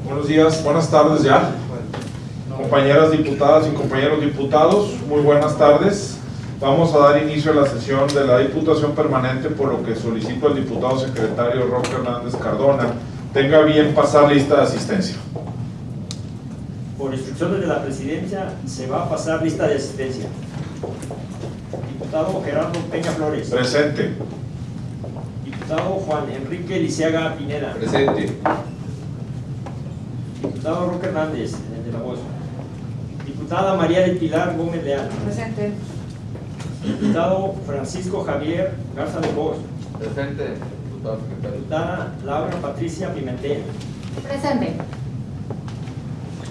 Buenos días, buenas tardes ya. Compañeras diputadas y compañeros diputados, muy buenas tardes. Vamos a dar inicio a la sesión de la Diputación Permanente, por lo que solicito al diputado secretario Roque Hernández Cardona tenga bien pasar lista de asistencia. Por instrucciones de la presidencia se va a pasar lista de asistencia. Diputado Gerardo Peña Flores. Presente. Diputado Juan Enrique Lisiaga Pineda. Presente. Diputado Roque Hernández, el de la voz. Diputada María del Pilar Gómez Leal. Presente. Diputado Francisco Javier Garza de Bosch. Presente, diputado secretario. Diputada Laura Patricia Pimentel. Presente.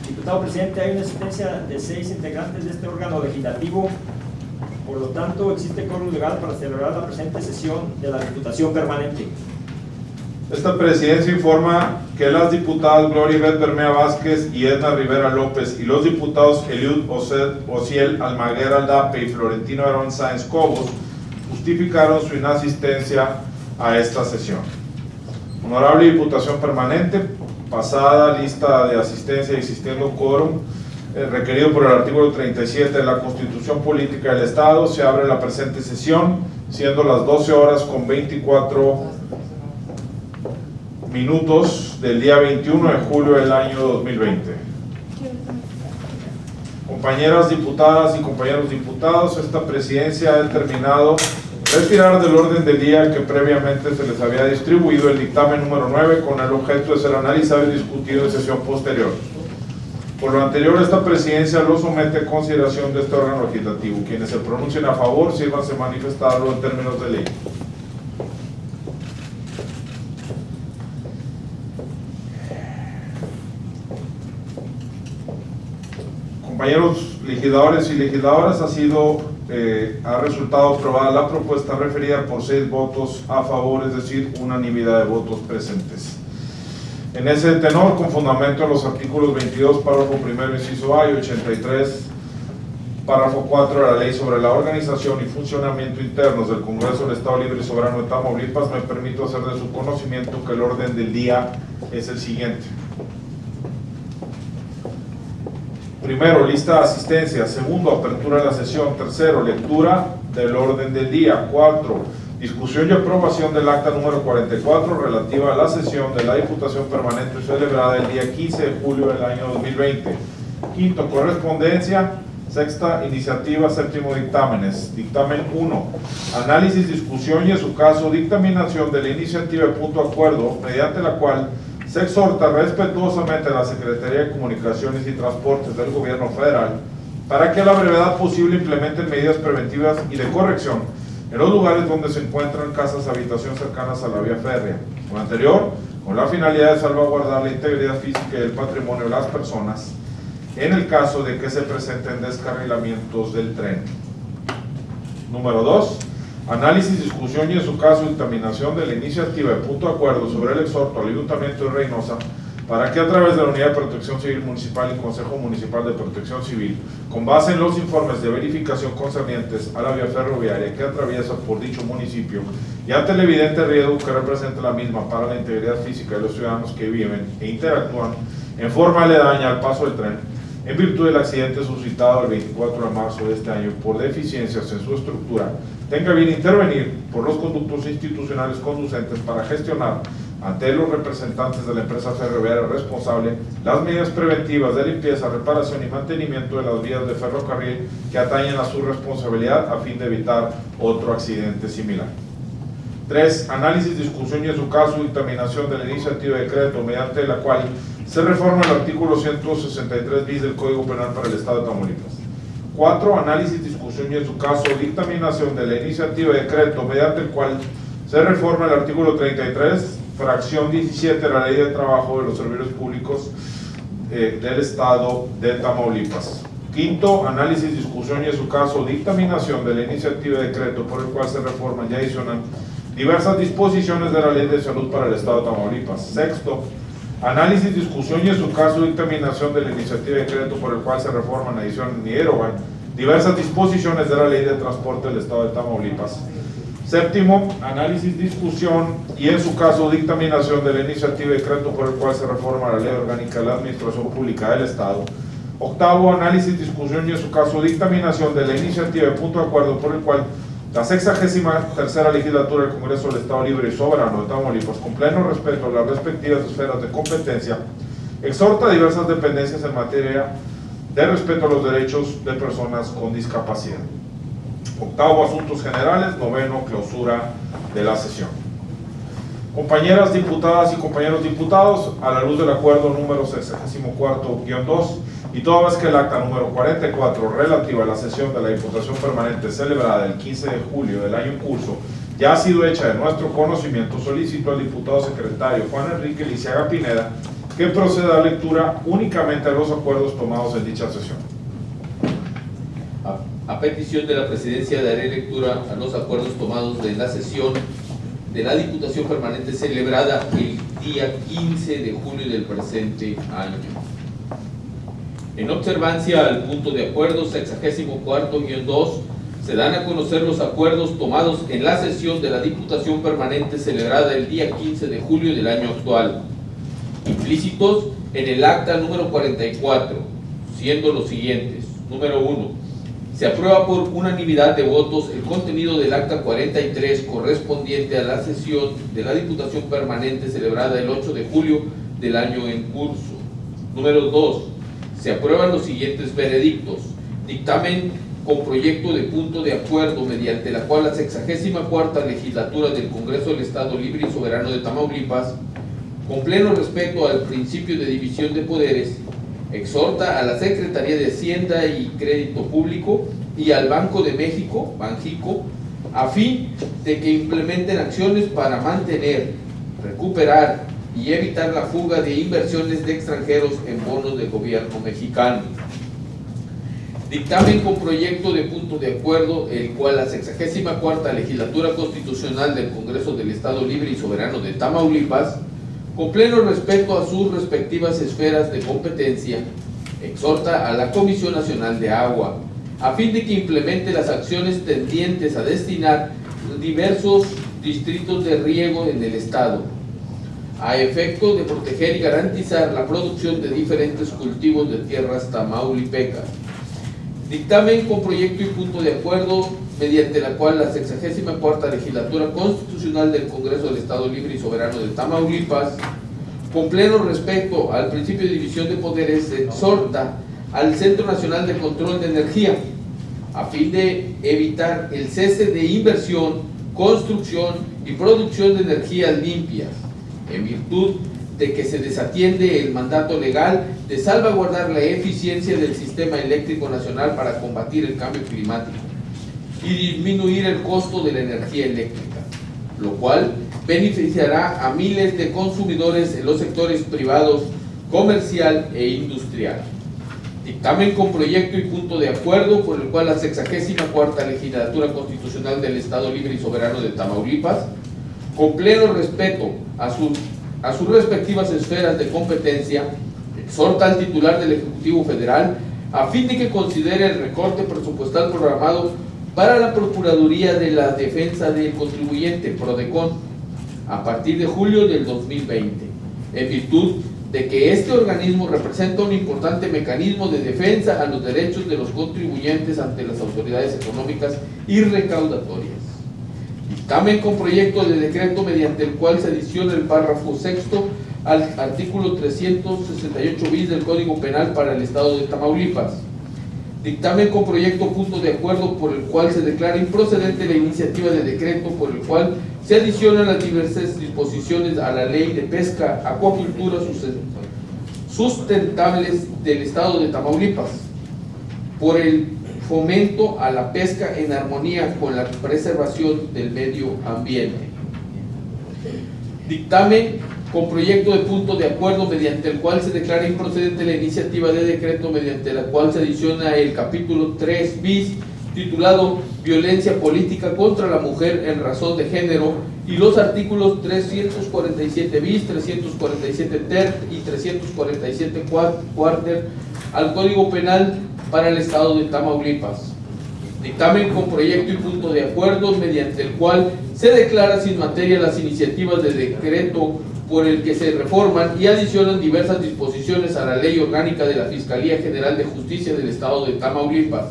Diputado presidente, hay una asistencia de 6 integrantes de este órgano legislativo. Por lo tanto, existe quórum legal para celebrar la presente sesión de la Diputación Permanente. Esta presidencia informa que las diputadas Gloria Ivette Bermea Vázquez y Edna Rivera López y los diputados Eliud Ociel Almaguer Aldape y Florentino Aarón Sáenz Cobos justificaron su inasistencia a esta sesión. Honorable Diputación Permanente, pasada lista de asistencia y existiendo quórum requerido por el artículo 37 de la Constitución Política del Estado, se abre la presente sesión, siendo las 12 horas con 24 minutos del día 21 de julio del año 2020. Compañeras diputadas y compañeros diputados, esta presidencia ha determinado retirar del orden del día que previamente se les había distribuido el dictamen número 9 con el objeto de ser analizado y discutido en sesión posterior. Por lo anterior, esta presidencia lo somete a consideración de este órgano legislativo. Quienes se pronuncien a favor, sírvanse manifestarlo en términos de ley. Compañeros legisladores y legisladoras, ha resultado aprobada la propuesta referida por 6 votos a favor, es decir, unanimidad de votos presentes. En ese tenor, con fundamento en los artículos 22, párrafo primero, inciso A y 83, párrafo 4 de la Ley sobre la Organización y Funcionamiento Internos del Congreso del Estado Libre y Soberano de Tamaulipas, me permito hacer de su conocimiento que el orden del día es el siguiente. Primero, lista de asistencia. Segundo, apertura de la sesión. Tercero, lectura del orden del día. 4, discusión y aprobación del acta número 44 relativa a la sesión de la Diputación Permanente celebrada el día 15 de julio del año 2020. Quinto, correspondencia. Sexta, iniciativa. Séptimo, dictámenes. Dictamen 1, análisis, discusión y en su caso dictaminación de la iniciativa de punto acuerdo mediante la cual se exhorta respetuosamente a la Secretaría de Comunicaciones y Transportes del Gobierno Federal para que a la brevedad posible implementen medidas preventivas y de corrección en los lugares donde se encuentran casas habitación cercanas a la vía férrea. Lo anterior, con la finalidad de salvaguardar la integridad física y el patrimonio de las personas en el caso de que se presenten descarrilamientos del tren. Número 2, análisis, discusión y en su caso dictaminación de la iniciativa de punto de acuerdo sobre el exhorto al Ayuntamiento de Reynosa para que a través de la Unidad de Protección Civil Municipal y Consejo Municipal de Protección Civil, con base en los informes de verificación concernientes a la vía ferroviaria que atraviesa por dicho municipio y ante el evidente riesgo que representa la misma para la integridad física de los ciudadanos que viven e interactúan en forma aledaña al paso del tren, en virtud del accidente suscitado el 24 de marzo de este año por deficiencias en su estructura, tenga bien intervenir por los conductos institucionales conducentes para gestionar ante los representantes de la empresa ferroviaria responsable las medidas preventivas de limpieza, reparación y mantenimiento de las vías de ferrocarril que atañen a su responsabilidad a fin de evitar otro accidente similar. 3, análisis, discusión y en su caso dictaminación de la iniciativa de decreto mediante la cual se reforma el artículo 163 bis del Código Penal para el Estado de Tamaulipas. 4, análisis, discusión y en su caso dictaminación de la iniciativa de decreto mediante el cual se reforma el artículo 33, fracción 17 de la Ley de Trabajo de los Servidores Públicos del Estado de Tamaulipas. 5, análisis, discusión y en su caso dictaminación de la iniciativa de decreto por el cual se reforman y adicionan diversas disposiciones de la Ley de Salud para el Estado de Tamaulipas. 6, análisis, discusión y en su caso dictaminación de la iniciativa de decreto por el cual se reforman, adicionan y derogan diversas disposiciones de la Ley de Transporte del Estado de Tamaulipas. Séptimo, análisis, discusión y en su caso dictaminación de la iniciativa de decreto por el cual se reforma la Ley Orgánica de la Administración Pública del Estado. Octavo, análisis, discusión y en su caso dictaminación de la iniciativa de punto de acuerdo por el cual la 63ª legislatura del Congreso del Estado Libre y Soberano de Tamaulipas, con pleno respeto a las respectivas esferas de competencia, exhorta a diversas dependencias en materia de respeto a los derechos de personas con discapacidad. Octavo, asuntos generales. Noveno, clausura de la sesión. Compañeras diputadas y compañeros diputados, a la luz del acuerdo número 64-2 y toda vez que el acta número 44 relativa a la sesión de la Diputación Permanente celebrada el 15 de julio del año en curso ya ha sido hecha de nuestro conocimiento, solicito al diputado secretario Juan Enrique Lisiaga Pineda que proceda a lectura únicamente de los acuerdos tomados en dicha sesión. A petición de la Presidencia daré lectura a los acuerdos tomados de la sesión de la Diputación Permanente celebrada el día 15 de julio del presente año. En observancia al punto de acuerdo 64-2, se dan a conocer los acuerdos tomados en la sesión de la Diputación Permanente celebrada el día 15 de julio del año actual, implícitos en el acta número 44, siendo los siguientes. Número 1. Se aprueba por unanimidad de votos el contenido del acta 43 correspondiente a la sesión de la Diputación Permanente celebrada el 8 de julio del año en curso. Número 2. Se aprueban los siguientes veredictos. Dictamen con proyecto de punto de acuerdo mediante la cual la 64ª legislatura del Congreso del Estado Libre y Soberano de Tamaulipas, con pleno respeto al principio de división de poderes, exhorta a la Secretaría de Hacienda y Crédito Público y al Banco de México, Banjico, a fin de que implementen acciones para mantener, recuperar y evitar la fuga de inversiones de extranjeros en bonos del gobierno mexicano. Dictamen con proyecto de punto de acuerdo, el cual la 64ª Legislatura Constitucional del Congreso del Estado Libre y Soberano de Tamaulipas, con pleno respeto a sus respectivas esferas de competencia, exhorta a la Comisión Nacional de Agua, a fin de que implemente las acciones tendientes a destinar diversos distritos de riego en el Estado, a efecto de proteger y garantizar la producción de diferentes cultivos de tierras tamaulipecas. Dictamen con proyecto y punto de acuerdo mediante la cual la 64ª Legislatura Constitucional del Congreso del Estado Libre y Soberano de Tamaulipas, con pleno respeto al principio de división de poderes, exhorta al Centro Nacional de Control de Energía, a fin de evitar el cese de inversión, construcción y producción de energías limpias, en virtud de que se desatiende el mandato legal de salvaguardar la eficiencia del sistema eléctrico nacional para combatir el cambio climático y disminuir el costo de la energía eléctrica, lo cual beneficiará a miles de consumidores en los sectores privados, comercial e industrial. Dictamen con proyecto y punto de acuerdo por el cual la 64ª Legislatura Constitucional del Estado Libre y Soberano de Tamaulipas, con pleno respeto a sus respectivas esferas de competencia, exhorta al titular del Ejecutivo Federal a fin de que considere el recorte presupuestal programado para la Procuraduría de la Defensa del Contribuyente, PRODECON, a partir de julio del 2020, en virtud de que este organismo representa un importante mecanismo de defensa a los derechos de los contribuyentes ante las autoridades económicas y recaudatorias. Dictamen con proyecto de decreto mediante el cual se adiciona el párrafo sexto al artículo 368 bis del Código Penal para el Estado de Tamaulipas. Dictamen con proyecto punto de acuerdo por el cual se declara improcedente la iniciativa de decreto por el cual se adicionan las diversas disposiciones a la Ley de Pesca, Acuacultura Sustentables del Estado de Tamaulipas, por el fomento a la pesca en armonía con la preservación del medio ambiente. Dictamen con proyecto de punto de acuerdo mediante el cual se declara improcedente la iniciativa de decreto mediante la cual se adiciona el capítulo 3 bis titulado Violencia Política contra la Mujer en Razón de Género y los artículos 347 bis, 347 ter y 347 cuarter al Código Penal para el Estado de Tamaulipas. Dictamen con proyecto y punto de acuerdo mediante el cual se declara sin materia las iniciativas de decreto por el que se reforman y adicionan diversas disposiciones a la Ley Orgánica de la Fiscalía General de Justicia del Estado de Tamaulipas.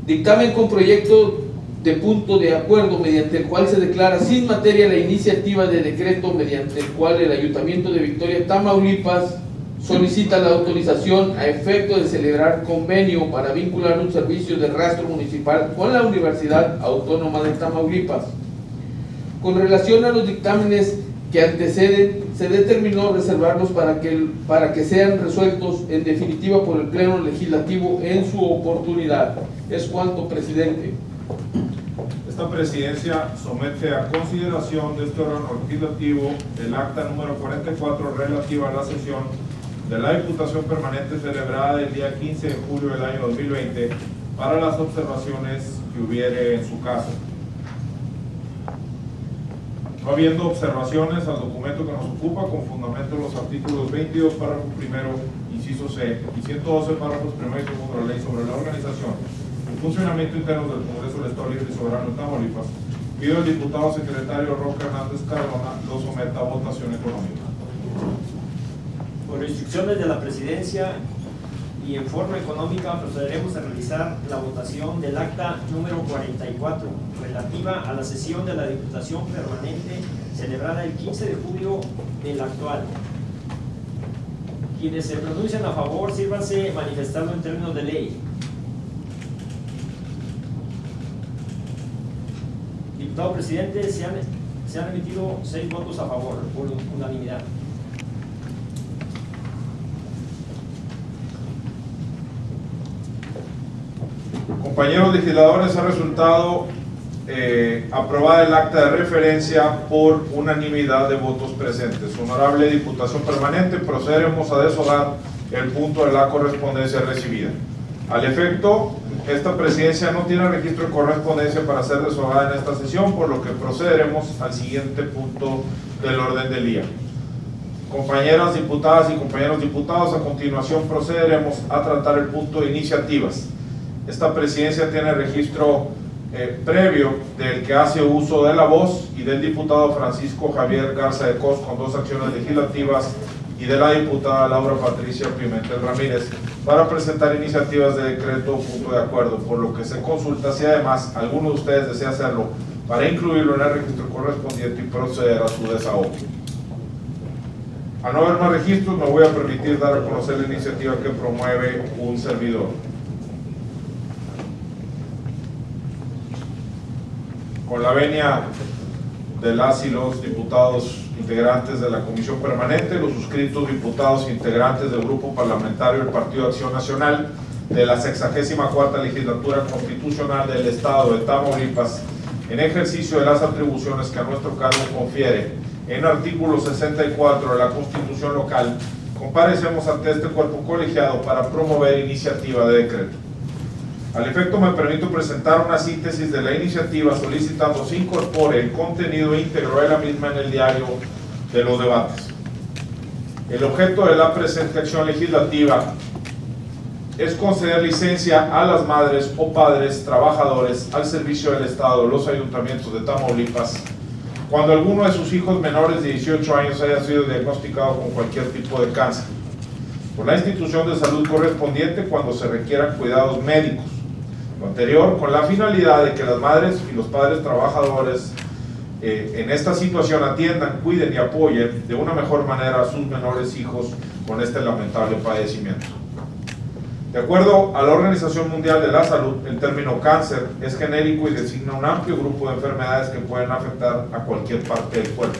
Dictamen con proyecto de punto de acuerdo mediante el cual se declara sin materia la iniciativa de decreto mediante el cual el Ayuntamiento de Victoria, Tamaulipas, solicita la autorización a efecto de celebrar convenio para vincular un servicio de rastro municipal con la Universidad Autónoma de Tamaulipas. Con relación a los dictámenes que anteceden, se determinó reservarlos para que sean resueltos en definitiva por el Pleno Legislativo en su oportunidad. Es cuanto, presidente. Esta presidencia somete a consideración de este órgano legislativo el acta número 44 relativa a la sesión de la Diputación Permanente celebrada el día 15 de julio del año 2020 para las observaciones que hubiere en su caso. No habiendo observaciones al documento que nos ocupa, con fundamento en los artículos 22, párrafo primero, inciso C, y 112, párrafos primero y segundo de la Ley sobre la Organización y Funcionamiento Interno del Congreso del Estado Libre y Soberano de Tamaulipas, pido al diputado secretario Roque Hernández Cardona lo someta a votación económica. Por instrucciones de la Presidencia y en forma económica procederemos a realizar la votación del acta número 44 relativa a la sesión de la Diputación Permanente celebrada el 15 de julio del actual. Quienes se pronuncian a favor, sírvanse manifestarlo en términos de ley. Diputado Presidente, se han emitido 6 votos a favor por unanimidad. Compañeros legisladores, ha resultado aprobada el acta de referencia por unanimidad de votos presentes. Honorable Diputación Permanente, procederemos a deshojar el punto de la correspondencia recibida. Al efecto, esta presidencia no tiene registro de correspondencia para ser deshojada en esta sesión, por lo que procederemos al siguiente punto del orden del día. Compañeras diputadas y compañeros diputados, a continuación procederemos a tratar el punto de iniciativas. Esta presidencia tiene registro previo del que hace uso de la voz y del diputado Francisco Javier Garza de Cos con 2 acciones legislativas y de la diputada Laura Patricia Pimentel Ramírez para presentar iniciativas de decreto o punto de acuerdo, por lo que se consulta si además alguno de ustedes desea hacerlo para incluirlo en el registro correspondiente y proceder a su desahogo. Al no haber más registros, me voy a permitir dar a conocer la iniciativa que promueve un servidor. Con la venia de las y los diputados integrantes de la Comisión Permanente, los suscritos diputados integrantes del Grupo Parlamentario del Partido de Acción Nacional de la 64ª Legislatura Constitucional del Estado de Tamaulipas, en ejercicio de las atribuciones que a nuestro cargo confiere en artículo 64 de la Constitución local, comparecemos ante este cuerpo colegiado para promover iniciativa de decreto. Al efecto, me permito presentar una síntesis de la iniciativa solicitando se incorpore el contenido íntegro de la misma en el diario de los debates. El objeto de la presente acción legislativa es conceder licencia a las madres o padres trabajadores al servicio del Estado de los ayuntamientos de Tamaulipas cuando alguno de sus hijos menores de 18 años haya sido diagnosticado con cualquier tipo de cáncer por la institución de salud correspondiente cuando se requieran cuidados médicos. Lo anterior con la finalidad de que las madres y los padres trabajadores en esta situación atiendan, cuiden y apoyen de una mejor manera a sus menores hijos con este lamentable padecimiento. De acuerdo a la Organización Mundial de la Salud, el término cáncer es genérico y designa un amplio grupo de enfermedades que pueden afectar a cualquier parte del cuerpo.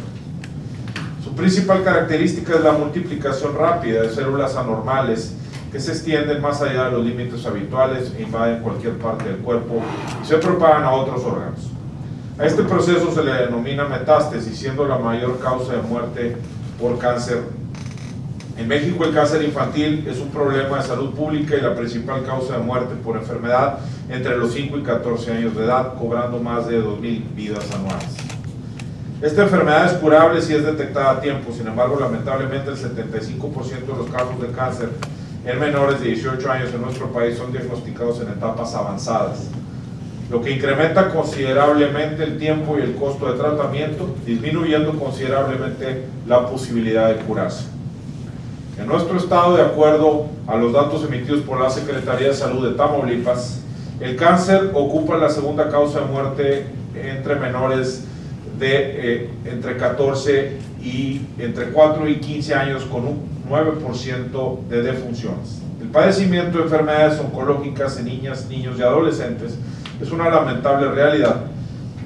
Su principal característica es la multiplicación rápida de células anormales que se extienden más allá de los límites habituales e invaden cualquier parte del cuerpo y se propagan a otros órganos. A este proceso se le denomina metástasis, siendo la mayor causa de muerte por cáncer. En México, el cáncer infantil es un problema de salud pública y la principal causa de muerte por enfermedad entre los 5 y 14 años de edad, cobrando más de 2,000 vidas anuales. Esta enfermedad es curable si es detectada a tiempo. Sin embargo, lamentablemente el 75% de los casos de cáncer en menores de 18 años en nuestro país son diagnosticados en etapas avanzadas, lo que incrementa considerablemente el tiempo y el costo de tratamiento, disminuyendo considerablemente la posibilidad de curarse. En nuestro estado, de acuerdo a los datos emitidos por la Secretaría de Salud de Tamaulipas, el cáncer ocupa la segunda causa de muerte entre menores de entre 4 y 15 años, con un 9% de defunciones. El padecimiento de enfermedades oncológicas en niñas, niños y adolescentes es una lamentable realidad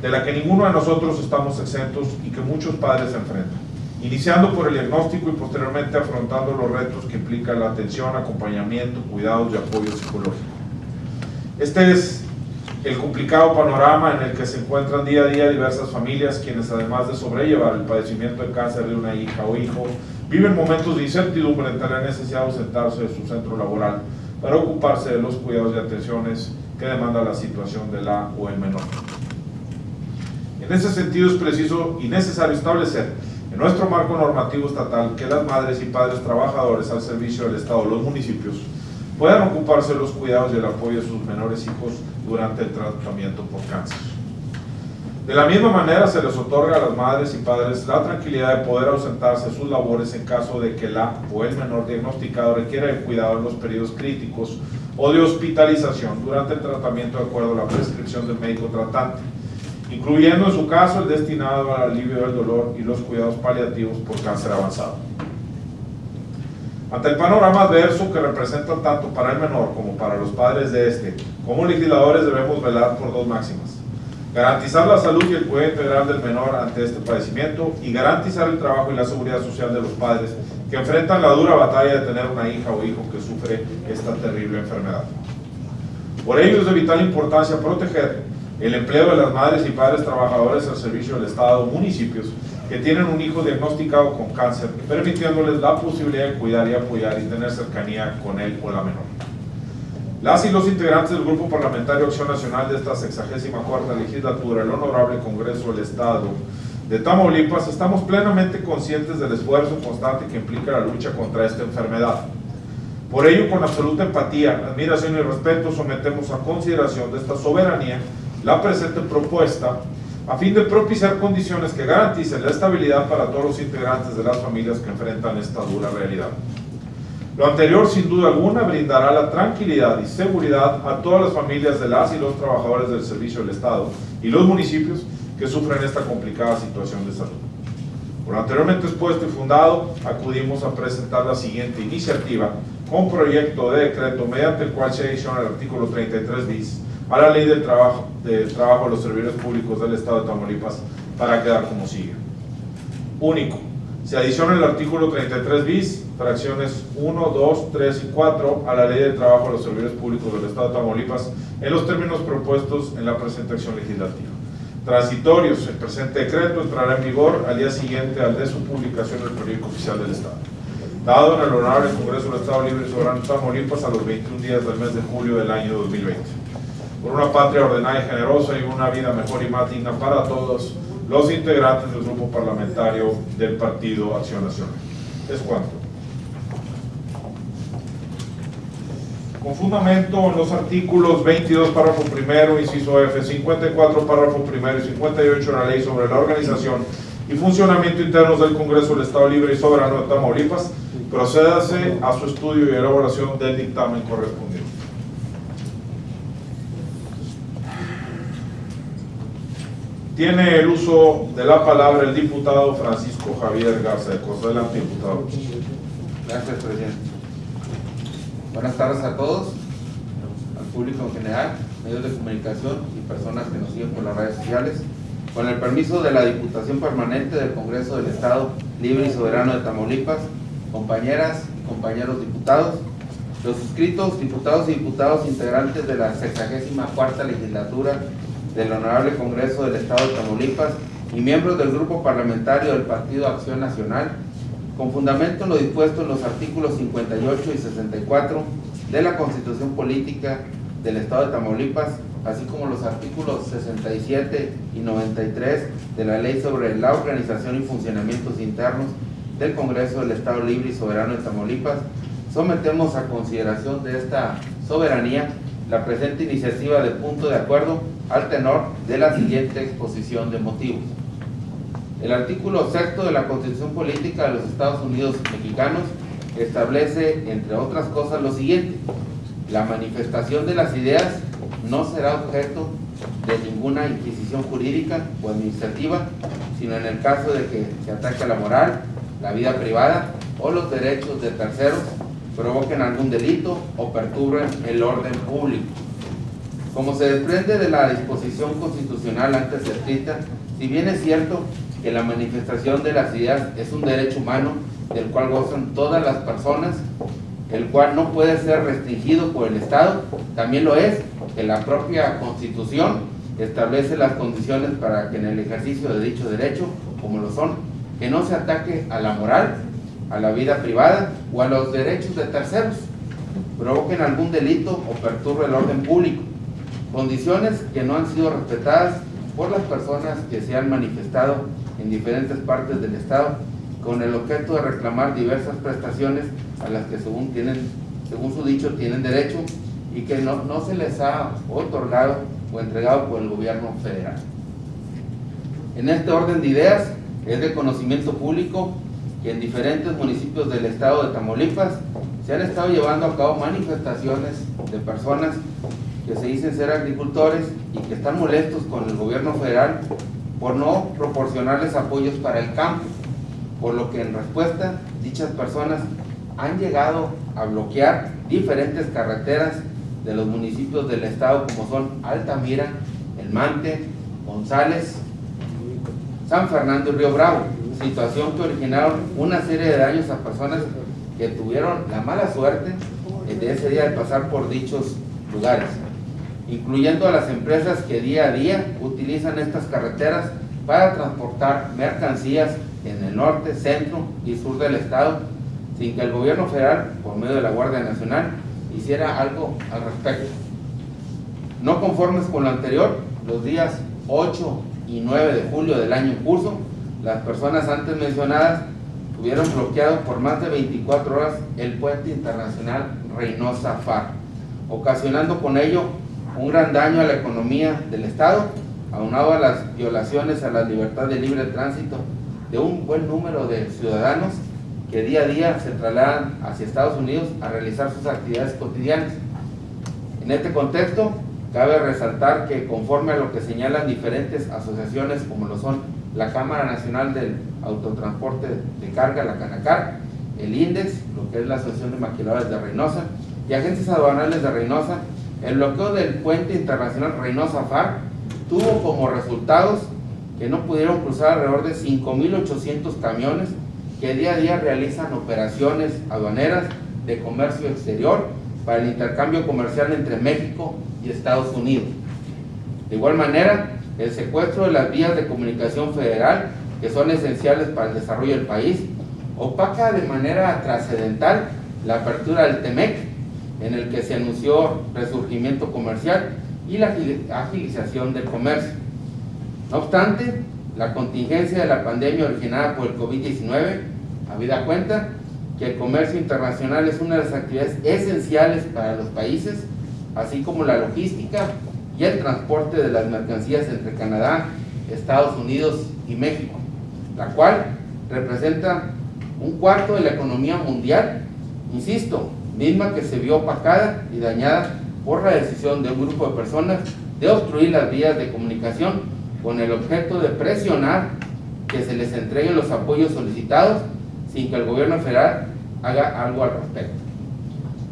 de la que ninguno de nosotros estamos exentos y que muchos padres enfrentan, iniciando por el diagnóstico y posteriormente afrontando los retos que implica la atención, acompañamiento, cuidados y apoyo psicológico. Este es el complicado panorama en el que se encuentran día a día diversas familias, quienes además de sobrellevar el padecimiento de cáncer de una hija o hijo, viven momentos de incertidumbre en tener necesidad de ausentarse de su centro laboral para ocuparse de los cuidados y atenciones que demanda la situación de la o el menor. En ese sentido, es preciso y necesario establecer en nuestro marco normativo estatal que las madres y padres trabajadores al servicio del Estado o los municipios puedan ocuparse de los cuidados y el apoyo de sus menores hijos durante el tratamiento por cáncer. De la misma manera, se les otorga a las madres y padres la tranquilidad de poder ausentarse de sus labores en caso de que la o el menor diagnosticado requiera el cuidado en los periodos críticos o de hospitalización durante el tratamiento de acuerdo a la prescripción del médico tratante, incluyendo en su caso el destinado al alivio del dolor y los cuidados paliativos por cáncer avanzado. Ante el panorama adverso que representa tanto para el menor como para los padres de este, como legisladores debemos velar por dos máximas: garantizar la salud y el cuidado integral del menor ante este padecimiento y garantizar el trabajo y la seguridad social de los padres que enfrentan la dura batalla de tener una hija o hijo que sufre esta terrible enfermedad. Por ello es de vital importancia proteger el empleo de las madres y padres trabajadores al servicio del Estado o municipios que tienen un hijo diagnosticado con cáncer, permitiéndoles la posibilidad de cuidar y apoyar y tener cercanía con él o la menor. Las y los integrantes del Grupo Parlamentario Acción Nacional de esta 64ª legislatura, el Honorable Congreso del Estado de Tamaulipas, estamos plenamente conscientes del esfuerzo constante que implica la lucha contra esta enfermedad. Por ello, con absoluta empatía, admiración y respeto, sometemos a consideración de esta soberanía la presente propuesta a fin de propiciar condiciones que garanticen la estabilidad para todos los integrantes de las familias que enfrentan esta dura realidad. Lo anterior, sin duda alguna, brindará la tranquilidad y seguridad a todas las familias de las y los trabajadores del servicio del Estado y los municipios que sufren esta complicada situación de salud. Por lo anteriormente expuesto y fundado, acudimos a presentar la siguiente iniciativa con proyecto de decreto mediante el cual se adiciona el artículo 33 bis a la Ley del Trabajo de los Servidores Públicos del Estado de Tamaulipas para quedar como sigue. Único. Se adiciona el artículo 33 bis, fracciones 1, 2, 3 y 4 a la Ley del Trabajo de los Servidores Públicos del Estado de Tamaulipas en los términos propuestos en la presente acción legislativa. Transitorios. El presente decreto entrará en vigor al día siguiente al de su publicación en el Periódico Oficial del Estado. Dado en el Honorable Congreso del Estado Libre y Soberano de Tamaulipas a los 21 días del mes de julio del año 2020. Por una patria ordenada y generosa y una vida mejor y más digna para todos los integrantes del grupo parlamentario del Partido Acción Nacional. Es cuanto. Con fundamento en los artículos 22, párrafo primero, inciso F, 54, párrafo primero y 58 de la Ley sobre la organización y funcionamiento internos del Congreso del Estado Libre y Soberano de Tamaulipas, procédase a su estudio y elaboración del dictamen correspondiente. Tiene el uso de la palabra el diputado Francisco Javier Garza de Costa. Adelante, diputado. Gracias, presidente. Buenas tardes a todos, al público en general, medios de comunicación y personas que nos siguen por las redes sociales. Con el permiso de la Diputación Permanente del Congreso del Estado Libre y Soberano de Tamaulipas, compañeras y compañeros diputados, los suscritos diputados y diputadas integrantes de la 64ª legislatura del Honorable Congreso del Estado de Tamaulipas y miembros del Grupo Parlamentario del Partido Acción Nacional, con fundamento en lo dispuesto en los artículos 58 y 64 de la Constitución Política del Estado de Tamaulipas, así como los artículos 67 y 93 de la Ley sobre la Organización y Funcionamientos Internos del Congreso del Estado Libre y Soberano de Tamaulipas, sometemos a consideración de esta soberanía la presente iniciativa de punto de acuerdo al tenor de la siguiente exposición de motivos. El artículo 6 de la Constitución Política de los Estados Unidos Mexicanos establece, entre otras cosas, lo siguiente: la manifestación de las ideas no será objeto de ninguna inquisición jurídica o administrativa, sino en el caso de que se ataque a la moral, la vida privada o los derechos de terceros, provoquen algún delito o perturben el orden público. Como se desprende de la disposición constitucional antes descrita, si bien es cierto que la manifestación de las ideas es un derecho humano del cual gozan todas las personas, el cual no puede ser restringido por el Estado, también lo es que la propia Constitución establece las condiciones para que en el ejercicio de dicho derecho, como lo son, que no se ataque a la moral, a la vida privada o a los derechos de terceros, provoquen algún delito o perturbe el orden público, condiciones que no han sido respetadas por las personas que se han manifestado en diferentes partes del Estado con el objeto de reclamar diversas prestaciones a las que según su dicho tienen derecho y que no se les ha otorgado o entregado por el gobierno federal. En este orden de ideas, es de conocimiento público que en diferentes municipios del estado de Tamaulipas se han estado llevando a cabo manifestaciones de personas que se dicen ser agricultores y que están molestos con el gobierno federal por no proporcionarles apoyos para el campo, por lo que en respuesta dichas personas han llegado a bloquear diferentes carreteras de los municipios del estado como son Altamira, El Mante, González, San Fernando y Río Bravo, situación que originaron una serie de daños a personas que tuvieron la mala suerte de ese día de pasar por dichos lugares, incluyendo a las empresas que día a día utilizan estas carreteras para transportar mercancías en el norte, centro y sur del estado, sin que el gobierno federal, por medio de la Guardia Nacional, hiciera algo al respecto. No conformes con lo anterior, los días 8 y 9 de julio del año en curso, las personas antes mencionadas tuvieron bloqueado por más de 24 horas el puente internacional Reynosa-FAR, ocasionando con ello un gran daño a la economía del estado, aunado a las violaciones a la libertad de libre tránsito de un buen número de ciudadanos que día a día se trasladan hacia Estados Unidos a realizar sus actividades cotidianas. En este contexto, cabe resaltar que conforme a lo que señalan diferentes asociaciones como lo son la Cámara Nacional del Autotransporte de Carga, la Canacar, el INDEX, lo que es la Asociación de Maquiladores de Reynosa, y agencias aduanales de Reynosa, el bloqueo del puente internacional Reynosa-FAR tuvo como resultados que no pudieron cruzar alrededor de 5.800 camiones que día a día realizan operaciones aduaneras de comercio exterior para el intercambio comercial entre México y Estados Unidos. De igual manera, el secuestro de las vías de comunicación federal, que son esenciales para el desarrollo del país, opaca de manera trascendental la apertura del TEMEC, en el que se anunció resurgimiento comercial y la agilización del comercio. No obstante, la contingencia de la pandemia originada por el COVID-19, habida cuenta que el comercio internacional es una de las actividades esenciales para los países, así como la logística y el transporte de las mercancías entre Canadá, Estados Unidos y México, la cual representa un cuarto de la economía mundial, insisto, misma que se vio opacada y dañada por la decisión de un grupo de personas de obstruir las vías de comunicación con el objeto de presionar que se les entreguen los apoyos solicitados sin que el gobierno federal haga algo al respecto.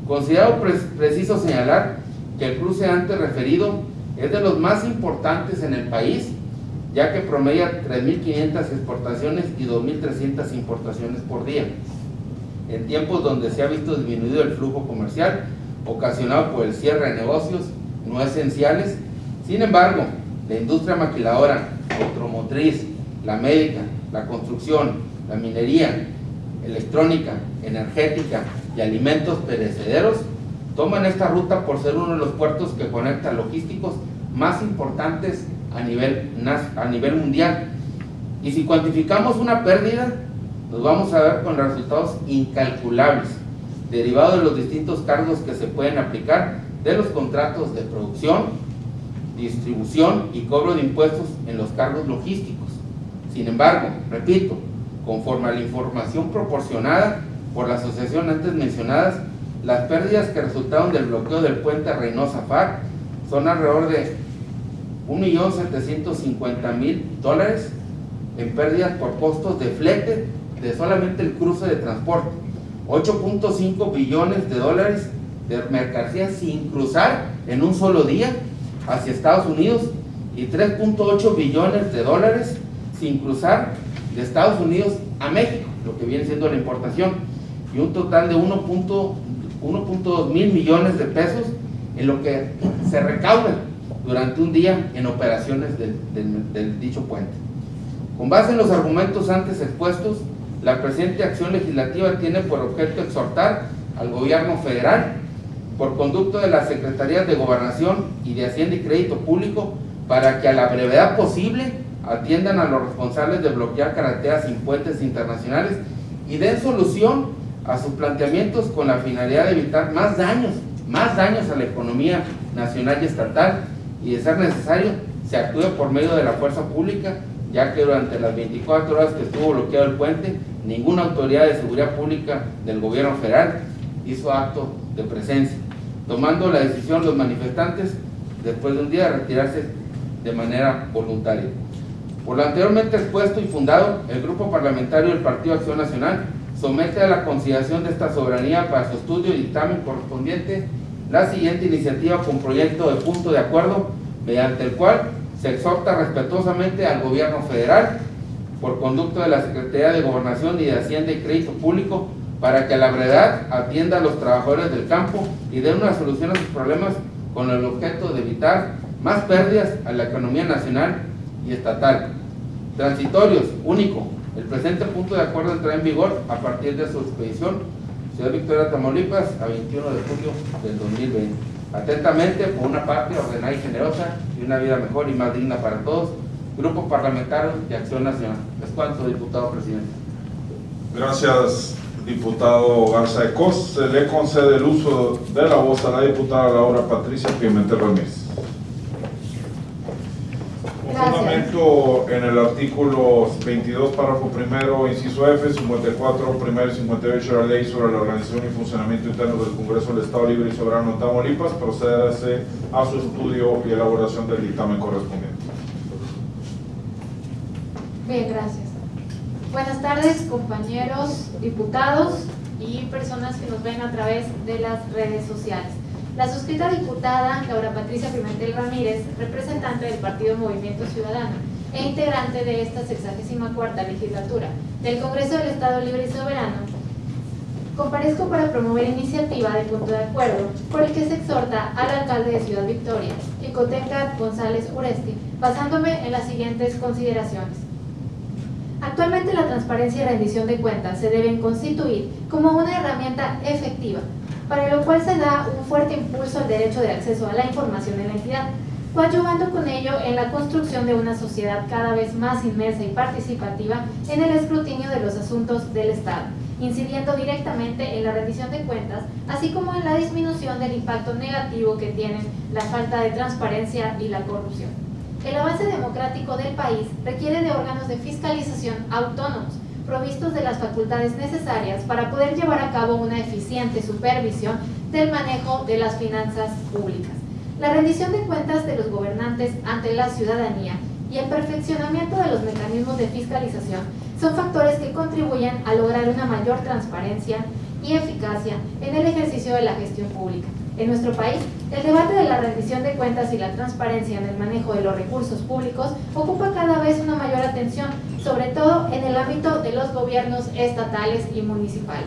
Considero preciso señalar que el cruce antes referido es de los más importantes en el país, ya que promedia 3.500 exportaciones y 2.300 importaciones por día, en tiempos donde se ha visto disminuido el flujo comercial ocasionado por el cierre de negocios no esenciales. Sin embargo, la industria maquiladora, automotriz, la médica, la construcción, la minería, electrónica, energética y alimentos perecederos toman esta ruta por ser uno de los puertos que conecta logísticos más importantes a nivel mundial. Y si cuantificamos una pérdida, nos vamos a ver con resultados incalculables, derivado de los distintos cargos que se pueden aplicar de los contratos de producción, distribución y cobro de impuestos en los cargos logísticos. Sin embargo, repito, conforme a la información proporcionada por la asociación antes mencionadas, las pérdidas que resultaron del bloqueo del puente Reynosa-FAR son alrededor de $1.750.000 en pérdidas por costos de flete de solamente el cruce de transporte, 8.5 billones de dólares de mercancías sin cruzar en un solo día hacia Estados Unidos y 3.8 billones de dólares sin cruzar de Estados Unidos a México, lo que viene siendo la importación, y un total de 1.2 mil millones de pesos en lo que se recauda durante un día en operaciones del dicho puente. Con base en los argumentos antes expuestos, la presente acción legislativa tiene por objeto exhortar al gobierno federal, por conducto de las Secretarías de Gobernación y de Hacienda y Crédito Público, para que a la brevedad posible atiendan a los responsables de bloquear carreteras sin puentes internacionales y den solución a sus planteamientos con la finalidad de evitar más daños a la economía nacional y estatal, y de ser necesario se actúe por medio de la fuerza pública, ya que durante las 24 horas que estuvo bloqueado el puente, ninguna autoridad de seguridad pública del gobierno federal hizo acto de presencia, tomando la decisión los manifestantes después de un día de retirarse de manera voluntaria. Por lo anteriormente expuesto y fundado, el Grupo Parlamentario del Partido Acción Nacional somete a la consideración de esta soberanía para su estudio y dictamen correspondiente la siguiente iniciativa con proyecto de punto de acuerdo, mediante el cual se exhorta respetuosamente al gobierno federal, por conducto de la Secretaría de Gobernación y de Hacienda y Crédito Público, para que a la brevedad atienda a los trabajadores del campo y dé una solución a sus problemas con el objeto de evitar más pérdidas a la economía nacional y estatal. Transitorios, único. El presente punto de acuerdo entrará en vigor a partir de su expedición, Ciudad Victoria, Tamaulipas, a 21 de julio del 2020. Atentamente, por una patria ordenada y generosa y una vida mejor y más digna para todos, Grupo Parlamentario de Acción Nacional. Es cuanto, diputado presidente. Gracias, diputado Garza de Cos. Se le concede el uso de la voz a la diputada Laura Patricia Pimentel Ramírez. Con fundamento en el artículo 22, párrafo primero, inciso F, 54, primero y 58 de la Ley sobre la organización y funcionamiento interno del Congreso del Estado Libre y Soberano de Tamaulipas, procédase a su estudio y elaboración del dictamen correspondiente. Bien, gracias. Buenas tardes, compañeros diputados y personas que nos ven a través de las redes sociales. La suscrita diputada Laura Patricia Pimentel Ramírez, representante del Partido Movimiento Ciudadano e integrante de esta 64ª legislatura del Congreso del Estado Libre y Soberano, comparezco para promover iniciativa de punto de acuerdo por el que se exhorta al alcalde de Ciudad Victoria, Xicoténcatl González Uresti, basándome en las siguientes consideraciones. Actualmente la transparencia y rendición de cuentas se deben constituir como una herramienta efectiva, para lo cual se da un fuerte impulso al derecho de acceso a la información en la entidad, coadyuvando con ello en la construcción de una sociedad cada vez más inmersa y participativa en el escrutinio de los asuntos del Estado, incidiendo directamente en la rendición de cuentas, así como en la disminución del impacto negativo que tienen la falta de transparencia y la corrupción. El avance democrático del país requiere de órganos de fiscalización autónomos, provistos de las facultades necesarias para poder llevar a cabo una eficiente supervisión del manejo de las finanzas públicas. La rendición de cuentas de los gobernantes ante la ciudadanía y el perfeccionamiento de los mecanismos de fiscalización son factores que contribuyen a lograr una mayor transparencia y eficacia en el ejercicio de la gestión pública. En nuestro país, el debate de la rendición de cuentas y la transparencia en el manejo de los recursos públicos ocupa cada vez una mayor atención, sobre todo en el ámbito de los gobiernos estatales y municipales.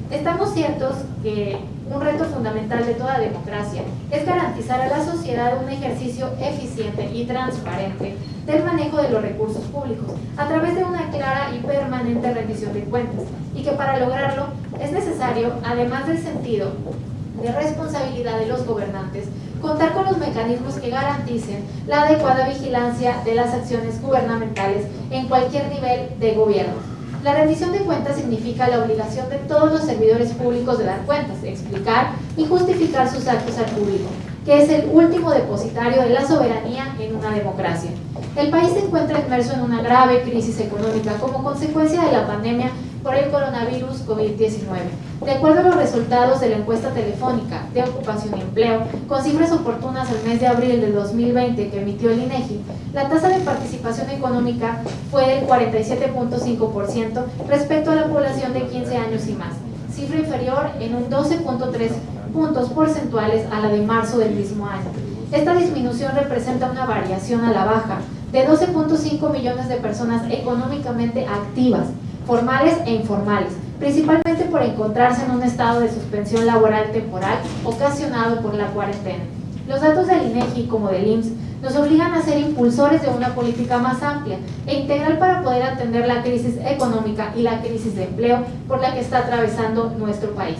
Estamos ciertos que un reto fundamental de toda democracia es garantizar a la sociedad un ejercicio eficiente y transparente del manejo de los recursos públicos a través de una clara y permanente rendición de cuentas, y que para lograrlo es necesario, además del sentido de responsabilidad de los gobernantes, contar con los mecanismos que garanticen la adecuada vigilancia de las acciones gubernamentales en cualquier nivel de gobierno, La rendición de cuentas significa la obligación de todos los servidores públicos de dar cuentas, explicar y justificar sus actos al público, que es el último depositario de la soberanía en una democracia. El país se encuentra inmerso en una grave crisis económica como consecuencia de la pandemia por el coronavirus COVID-19. De acuerdo a los resultados de la encuesta telefónica de ocupación y empleo, con cifras oportunas al mes de abril del 2020 que emitió el INEGI, la tasa de participación económica fue del 47.5% respecto a la población de 15 años y más, cifra inferior en un 12.3 puntos porcentuales a la de marzo del mismo año. Esta disminución representa una variación a la baja de 12.5 millones de personas económicamente activas, formales e informales, principalmente por encontrarse en un estado de suspensión laboral temporal ocasionado por la cuarentena. Los datos del INEGI como del IMSS nos obligan a ser impulsores de una política más amplia e integral para poder atender la crisis económica y la crisis de empleo por la que está atravesando nuestro país.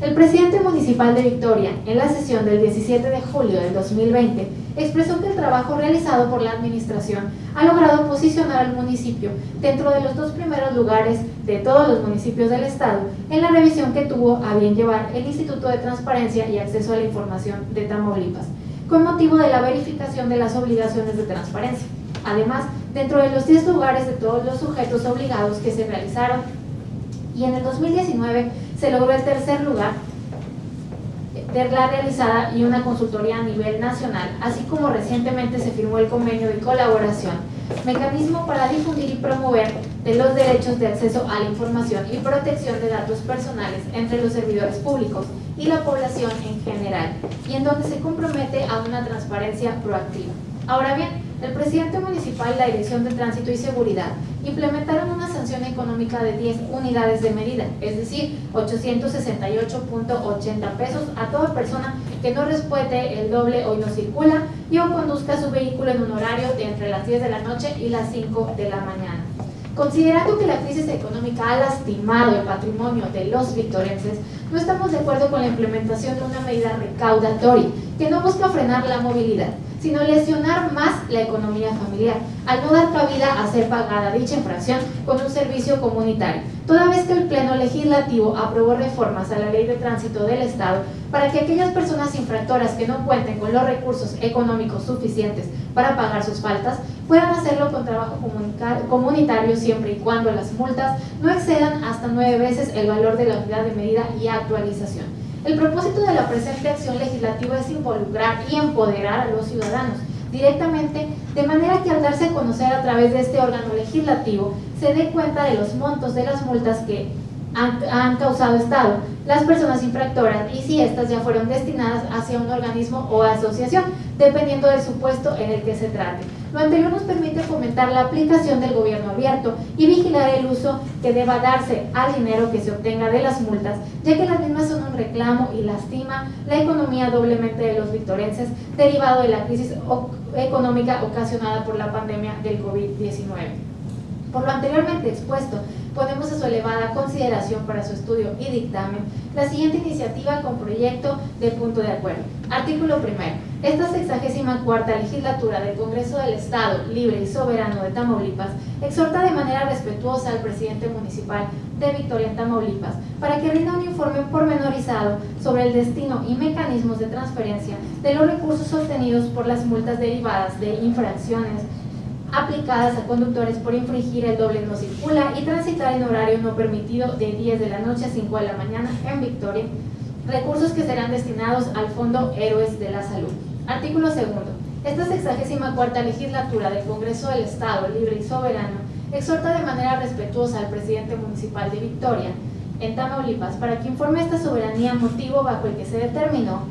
El presidente municipal de Victoria, en la sesión del 17 de julio del 2020, expresó que el trabajo realizado por la administración ha logrado posicionar al municipio dentro de los 2 primeros lugares de todos los municipios del estado en la revisión que tuvo a bien llevar el Instituto de Transparencia y Acceso a la Información de Tamaulipas, con motivo de la verificación de las obligaciones de transparencia. Además, dentro de los 10 lugares de todos los sujetos obligados que se realizaron, y en el 2019 se logró el 3er lugar de la realizada y una consultoría a nivel nacional, así como recientemente se firmó el convenio de colaboración, mecanismo para difundir y promover de los derechos de acceso a la información y protección de datos personales entre los servidores públicos y la población en general, y en donde se compromete a una transparencia proactiva. Ahora bien, el presidente municipal y la Dirección de Tránsito y Seguridad implementaron una sanción económica de 10 unidades de medida, es decir, 868.80 pesos a toda persona que no respete el doble hoy no circula y o conduzca su vehículo en un horario de entre las 10 de la noche y las 5 de la mañana. Considerando que la crisis económica ha lastimado el patrimonio de los victorenses, no estamos de acuerdo con la implementación de una medida recaudatoria que no busca frenar la movilidad, sino lesionar más la economía familiar, al no dar cabida a ser pagada dicha infracción con un servicio comunitario, toda vez que el Pleno Legislativo aprobó reformas a la Ley de Tránsito del Estado para que aquellas personas infractoras que no cuenten con los recursos económicos suficientes para pagar sus faltas puedan hacerlo con trabajo comunitario siempre y cuando las multas no excedan hasta 9 veces el valor de la unidad de medida y actualización. El propósito de la presente acción legislativa es involucrar y empoderar a los ciudadanos directamente, de manera que al darse a conocer a través de este órgano legislativo se dé cuenta de los montos de las multas que han causado Estado las personas infractoras y si éstas ya fueron destinadas hacia un organismo o asociación, dependiendo del supuesto en el que se trate. Lo anterior nos permite fomentar la aplicación del gobierno abierto y vigilar el uso que deba darse al dinero que se obtenga de las multas, ya que las mismas son un reclamo y lastima la economía doblemente de los victorenses derivado de la crisis económica ocasionada por la pandemia del COVID-19. Por lo anteriormente expuesto, ponemos a su elevada consideración para su estudio y dictamen la siguiente iniciativa con proyecto de punto de acuerdo. Artículo 1. Esta 64ª legislatura del Congreso del Estado Libre y Soberano de Tamaulipas exhorta de manera respetuosa al presidente municipal de Victoria en Tamaulipas para que rinda un informe pormenorizado sobre el destino y mecanismos de transferencia de los recursos obtenidos por las multas derivadas de infracciones aplicadas a conductores por infringir el doble no circula y transitar en horario no permitido de 10 de la noche a 5 de la mañana en Victoria, recursos que serán destinados al Fondo Héroes de la Salud. Artículo 2. Esta 64ª legislatura del Congreso del Estado Libre y Soberano exhorta de manera respetuosa al presidente municipal de Victoria en Tamaulipas para que informe esta soberanía motivo bajo el que se determinó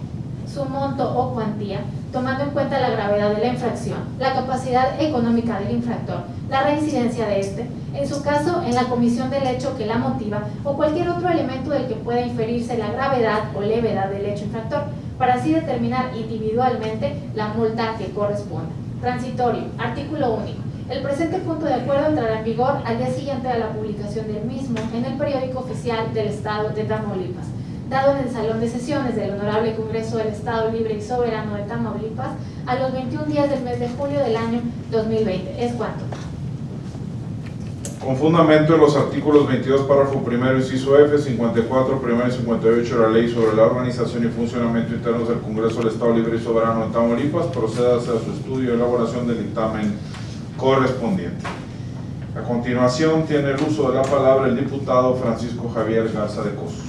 su monto o cuantía, tomando en cuenta la gravedad de la infracción, la capacidad económica del infractor, la reincidencia de éste, en su caso en la comisión del hecho que la motiva o cualquier otro elemento del que pueda inferirse la gravedad o levedad del hecho infractor, para así determinar individualmente la multa que corresponda. Transitorio. Artículo único. El presente punto de acuerdo entrará en vigor al día siguiente a la publicación del mismo en el periódico oficial del Estado de Tamaulipas, dado en el Salón de Sesiones del Honorable Congreso del Estado Libre y Soberano de Tamaulipas a los 21 días del mes de julio del año 2020. Es cuanto. Con fundamento en los artículos 22, párrafo primero, inciso F, 54, primero y 58 de la Ley sobre la Organización y Funcionamiento Internos del Congreso del Estado Libre y Soberano de Tamaulipas, proceda hacia su estudio y elaboración del dictamen correspondiente. A continuación, tiene el uso de la palabra el diputado Francisco Javier Garza de Cosos.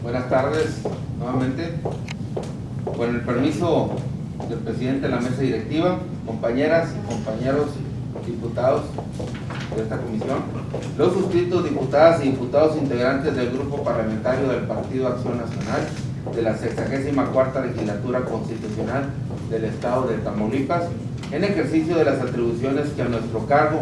Buenas tardes, nuevamente. Con el permiso del presidente de la mesa directiva, compañeras y compañeros diputados de esta comisión, los suscritos diputadas y diputados integrantes del grupo parlamentario del Partido Acción Nacional de la 64ª Legislatura Constitucional del Estado de Tamaulipas, en ejercicio de las atribuciones que a nuestro cargo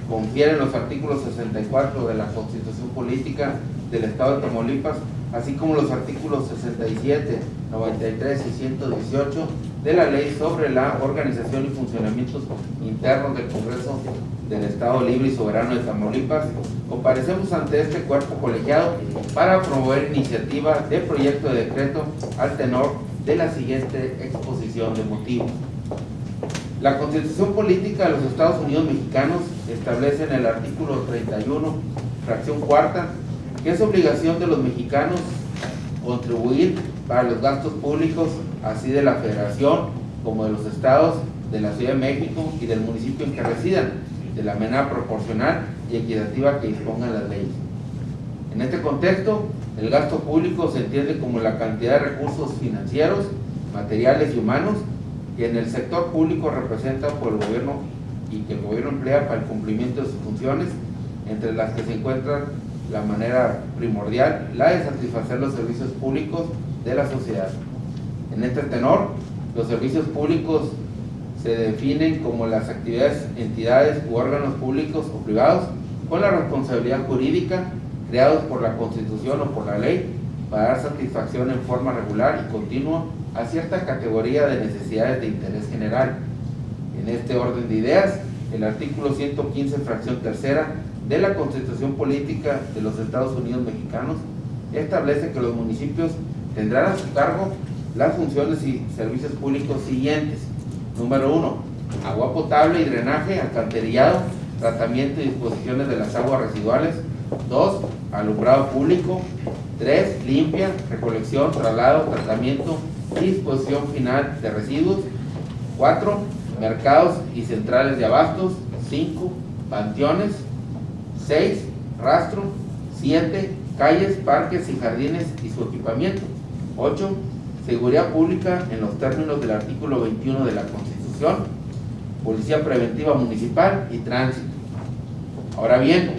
confieren los artículos 64 de la Constitución Política del Estado de Tamaulipas, así como los artículos 67, 93 y 118 de la Ley sobre la Organización y Funcionamientos Internos del Congreso del Estado Libre y Soberano de Tamaulipas, comparecemos ante este cuerpo colegiado para promover iniciativa de proyecto de decreto al tenor de la siguiente exposición de motivos. La Constitución Política de los Estados Unidos Mexicanos establece en el artículo 31, fracción cuarta, que es obligación de los mexicanos contribuir para los gastos públicos, así de la Federación como de los estados, de la Ciudad de México y del municipio en que residan, de la manera proporcional y equitativa que dispongan las leyes. En este contexto, el gasto público se entiende como la cantidad de recursos financieros, materiales y humanos que en el sector público representan por el gobierno y que el gobierno emplea para el cumplimiento de sus funciones, entre las que se encuentran la manera primordial, la de satisfacer los servicios públicos de la sociedad. En este tenor, los servicios públicos se definen como las actividades, entidades u órganos públicos o privados con la responsabilidad jurídica creados por la Constitución o por la ley para dar satisfacción en forma regular y continua a cierta categoría de necesidades de interés general. En este orden de ideas, el artículo 115, fracción tercera de la Constitución Política de los Estados Unidos Mexicanos establece que los municipios tendrán a su cargo las funciones y servicios públicos siguientes. Número 1, agua potable y drenaje, alcantarillado, tratamiento y disposiciones de las aguas residuales. 2, alumbrado público. 3, limpia, recolección, traslado, tratamiento y disposición final de residuos. 4, mercados y centrales de abastos. 5, panteones. 6, rastro. 7, calles, parques y jardines y su equipamiento. 8, seguridad pública en los términos del artículo 21 de la Constitución, policía preventiva municipal y tránsito. Ahora bien,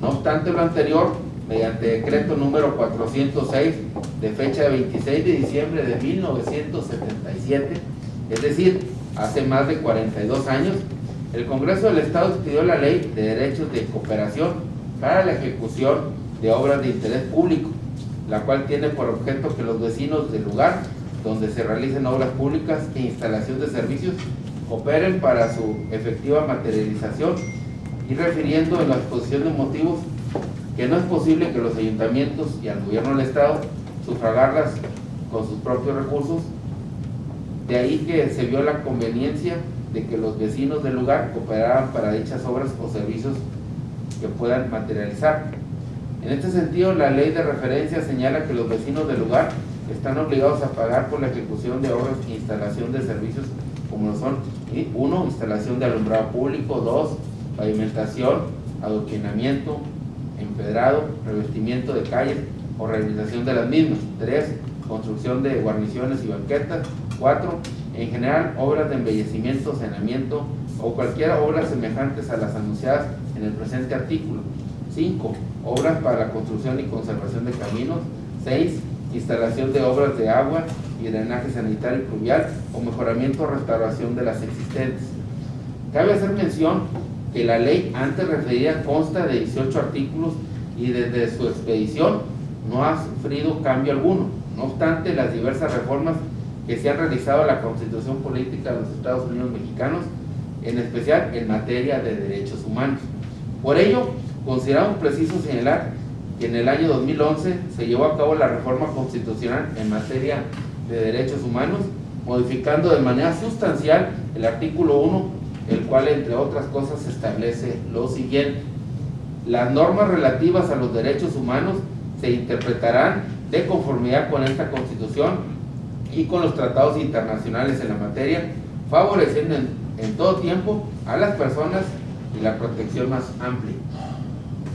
no obstante lo anterior, mediante decreto número 406 de fecha de 26 de diciembre de 1977, es decir, hace más de 42 años, el Congreso del Estado expidió la Ley de Derechos de Cooperación para la ejecución de obras de interés público, la cual tiene por objeto que los vecinos del lugar donde se realicen obras públicas e instalación de servicios cooperen para su efectiva materialización, y refiriendo en la exposición de motivos que no es posible que los ayuntamientos y al gobierno del Estado sufragarlas con sus propios recursos, de ahí que se vio la conveniencia de que los vecinos del lugar cooperaran para dichas obras o servicios que puedan materializar. En este sentido, la ley de referencia señala que los vecinos del lugar están obligados a pagar por la ejecución de obras e instalación de servicios como son 1, instalación de alumbrado público. 2, pavimentación, adoquinamiento, empedrado, revestimiento de calles o rehabilitación de las mismas. 3, construcción de guarniciones y banquetas. 4, en general obras de embellecimiento, saneamiento o cualquier obras semejantes a las anunciadas en el presente artículo. 5, obras para la construcción y conservación de caminos. 6, instalación de obras de agua y drenaje sanitario y pluvial o mejoramiento o restauración de las existentes. Cabe hacer mención que la ley antes referida consta de 18 artículos y desde su expedición no ha sufrido cambio alguno. No obstante, las diversas reformas que se han realizado a la Constitución Política de los Estados Unidos Mexicanos, en especial en materia de derechos humanos. Por ello, consideramos preciso señalar que en el año 2011 se llevó a cabo la reforma constitucional en materia de derechos humanos, modificando de manera sustancial el artículo 1, el cual, entre otras cosas, establece lo siguiente: las normas relativas a los derechos humanos se interpretarán de conformidad con esta Constitución y con los tratados internacionales en la materia, favoreciendo en todo tiempo a las personas y la protección más amplia.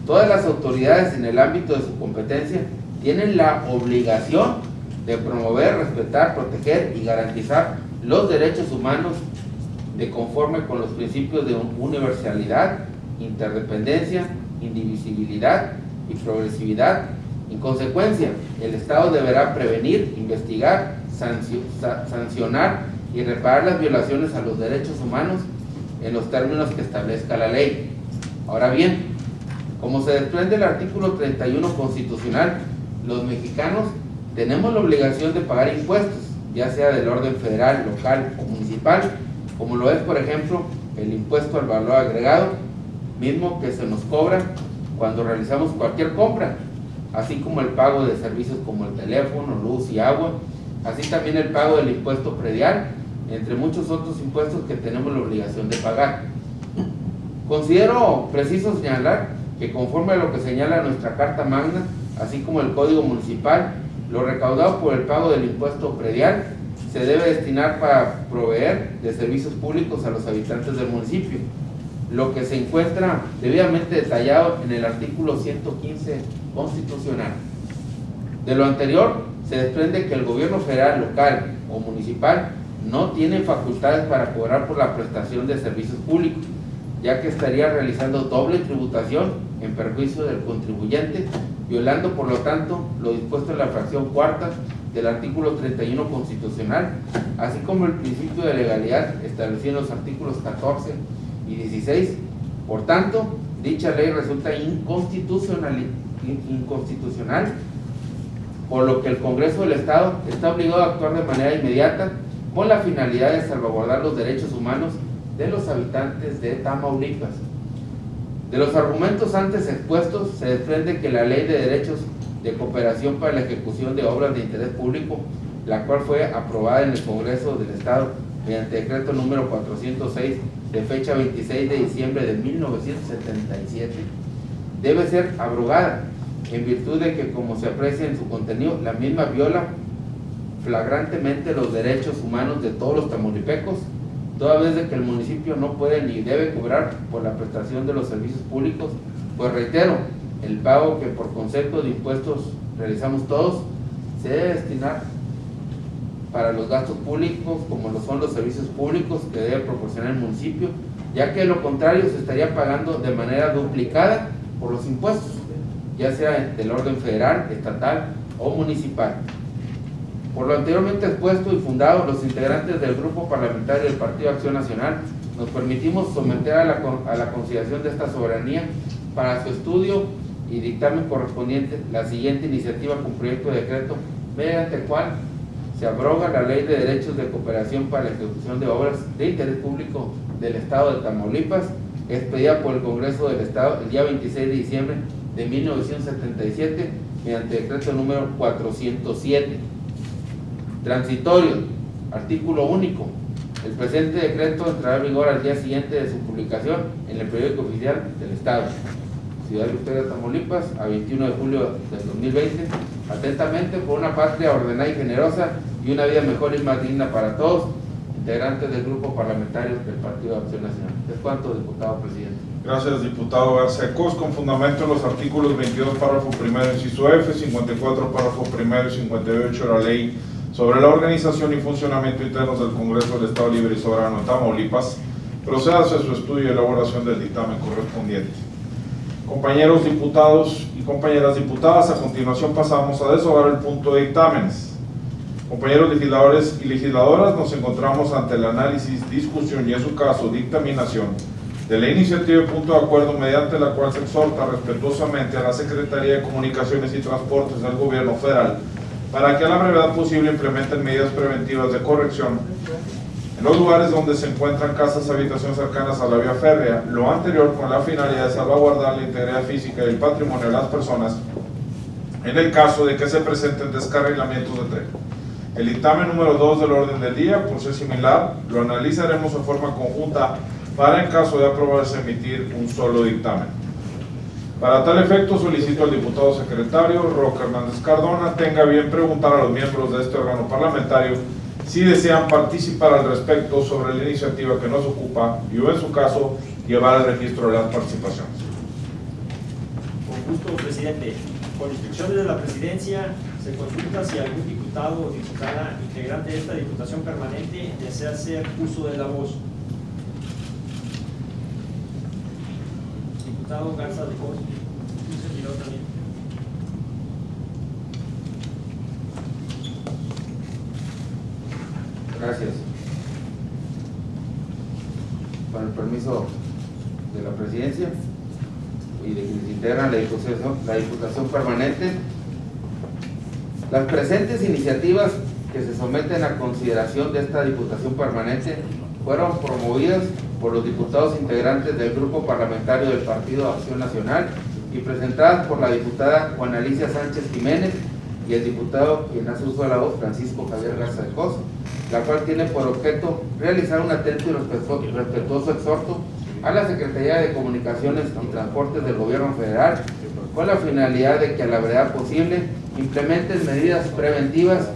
Todas las autoridades en el ámbito de su competencia tienen la obligación de promover, respetar, proteger y garantizar los derechos humanos de conforme con los principios de universalidad, interdependencia, indivisibilidad y progresividad. En consecuencia, el Estado deberá prevenir, investigar, sancionar y reparar las violaciones a los derechos humanos en los términos que establezca la ley. Ahora bien, como se desprende del artículo 31 constitucional, los mexicanos tenemos la obligación de pagar impuestos, ya sea del orden federal, local o municipal, como lo es, por ejemplo, el impuesto al valor agregado, mismo que se nos cobra cuando realizamos cualquier compra, así como el pago de servicios como el teléfono, luz y agua, así también el pago del impuesto predial, entre muchos otros impuestos que tenemos la obligación de pagar. Considero preciso señalar que, conforme a lo que señala nuestra Carta Magna, así como el Código Municipal, lo recaudado por el pago del impuesto predial se debe destinar para proveer de servicios públicos a los habitantes del municipio, lo que se encuentra debidamente detallado en el artículo 115 constitucional. De lo anterior, se desprende que el gobierno federal, local o municipal no tiene facultades para cobrar por la prestación de servicios públicos, ya que estaría realizando doble tributación en perjuicio del contribuyente, violando por lo tanto lo dispuesto en la fracción cuarta del artículo 31 constitucional, así como el principio de legalidad establecido en los artículos 14 y 16. Por tanto, dicha ley resulta inconstitucional, por lo que el Congreso del Estado está obligado a actuar de manera inmediata con la finalidad de salvaguardar los derechos humanos de los habitantes de Tamaulipas. De los argumentos antes expuestos, se desprende que la Ley de Derechos de Cooperación para la Ejecución de Obras de Interés Público, la cual fue aprobada en el Congreso del Estado mediante decreto número 406 de fecha 26 de diciembre de 1977, debe ser abrogada, en virtud de que, como se aprecia en su contenido, la misma viola flagrantemente los derechos humanos de todos los tamaulipecos, toda vez de que el municipio no puede ni debe cobrar por la prestación de los servicios públicos, pues reitero, el pago que por concepto de impuestos realizamos todos se debe destinar para los gastos públicos, como lo son los servicios públicos que debe proporcionar el municipio, ya que de lo contrario se estaría pagando de manera duplicada por los impuestos, ya sea del orden federal, estatal o municipal. Por lo anteriormente expuesto y fundado, los integrantes del Grupo Parlamentario del Partido Acción Nacional nos permitimos someter a la consideración de esta soberanía para su estudio y dictamen correspondiente la siguiente iniciativa con proyecto de decreto, mediante el cual se abroga la Ley de Derechos de Cooperación para la Ejecución de Obras de Interés Público del Estado de Tamaulipas, expedida por el Congreso del Estado el día 26 de diciembre de 1977, mediante decreto número 407. Transitorio. Artículo único. El presente decreto entrará en vigor al día siguiente de su publicación en el periódico oficial del Estado. Ciudad Victoria, Tamaulipas, a 21 de julio del 2020. Atentamente, por una patria ordenada y generosa y una vida mejor y más digna para todos, integrantes del Grupo Parlamentario del Partido de Acción Nacional. Es cuanto, diputado presidente. Gracias, diputado García Cos. Con fundamento en los artículos 22, párrafo primero, inciso F, 54, párrafo primero y 58 de la Ley sobre la organización y funcionamiento internos del Congreso del Estado Libre y Soberano de Tamaulipas, proceda a su estudio y elaboración del dictamen correspondiente. Compañeros diputados y compañeras diputadas, a continuación pasamos a desahogar el punto de dictámenes. Compañeros legisladores y legisladoras, nos encontramos ante el análisis, discusión y en su caso dictaminación de la iniciativa de punto de acuerdo mediante la cual se exhorta respetuosamente a la Secretaría de Comunicaciones y Transportes del Gobierno Federal para que a la brevedad posible implementen medidas preventivas de corrección en los lugares donde se encuentran casas habitación cercanas a la vía férrea, lo anterior con la finalidad de salvaguardar la integridad física y el patrimonio de las personas en el caso de que se presenten descarrilamientos de tren. El dictamen número 2 del orden del día, por ser similar, lo analizaremos en forma conjunta para, en caso de aprobarse, emitir un solo dictamen. Para tal efecto, solicito al diputado secretario Roque Hernández Cardona tenga bien preguntar a los miembros de este órgano parlamentario si desean participar al respecto sobre la iniciativa que nos ocupa y, o en su caso, llevar el registro de las participaciones. Con gusto, presidente. Por instrucciones de la presidencia, se consulta si algún diputado o diputada integrante de esta diputación permanente desea hacer uso de la voz. Diputado Garza de Cos, un servidor también. Gracias. Con el permiso de la presidencia y de quienes integran la Diputación Permanente, las presentes iniciativas que se someten a consideración de esta Diputación Permanente fueron promovidas por los diputados integrantes del Grupo Parlamentario del Partido Acción Nacional y presentadas por la diputada Juana Alicia Sánchez Jiménez y el diputado, quien hace uso de la voz, Francisco Javier Garza de Cos, la cual tiene por objeto realizar un atento y respetuoso exhorto a la Secretaría de Comunicaciones y Transportes del Gobierno Federal con la finalidad de que a la brevedad posible implementen medidas preventivas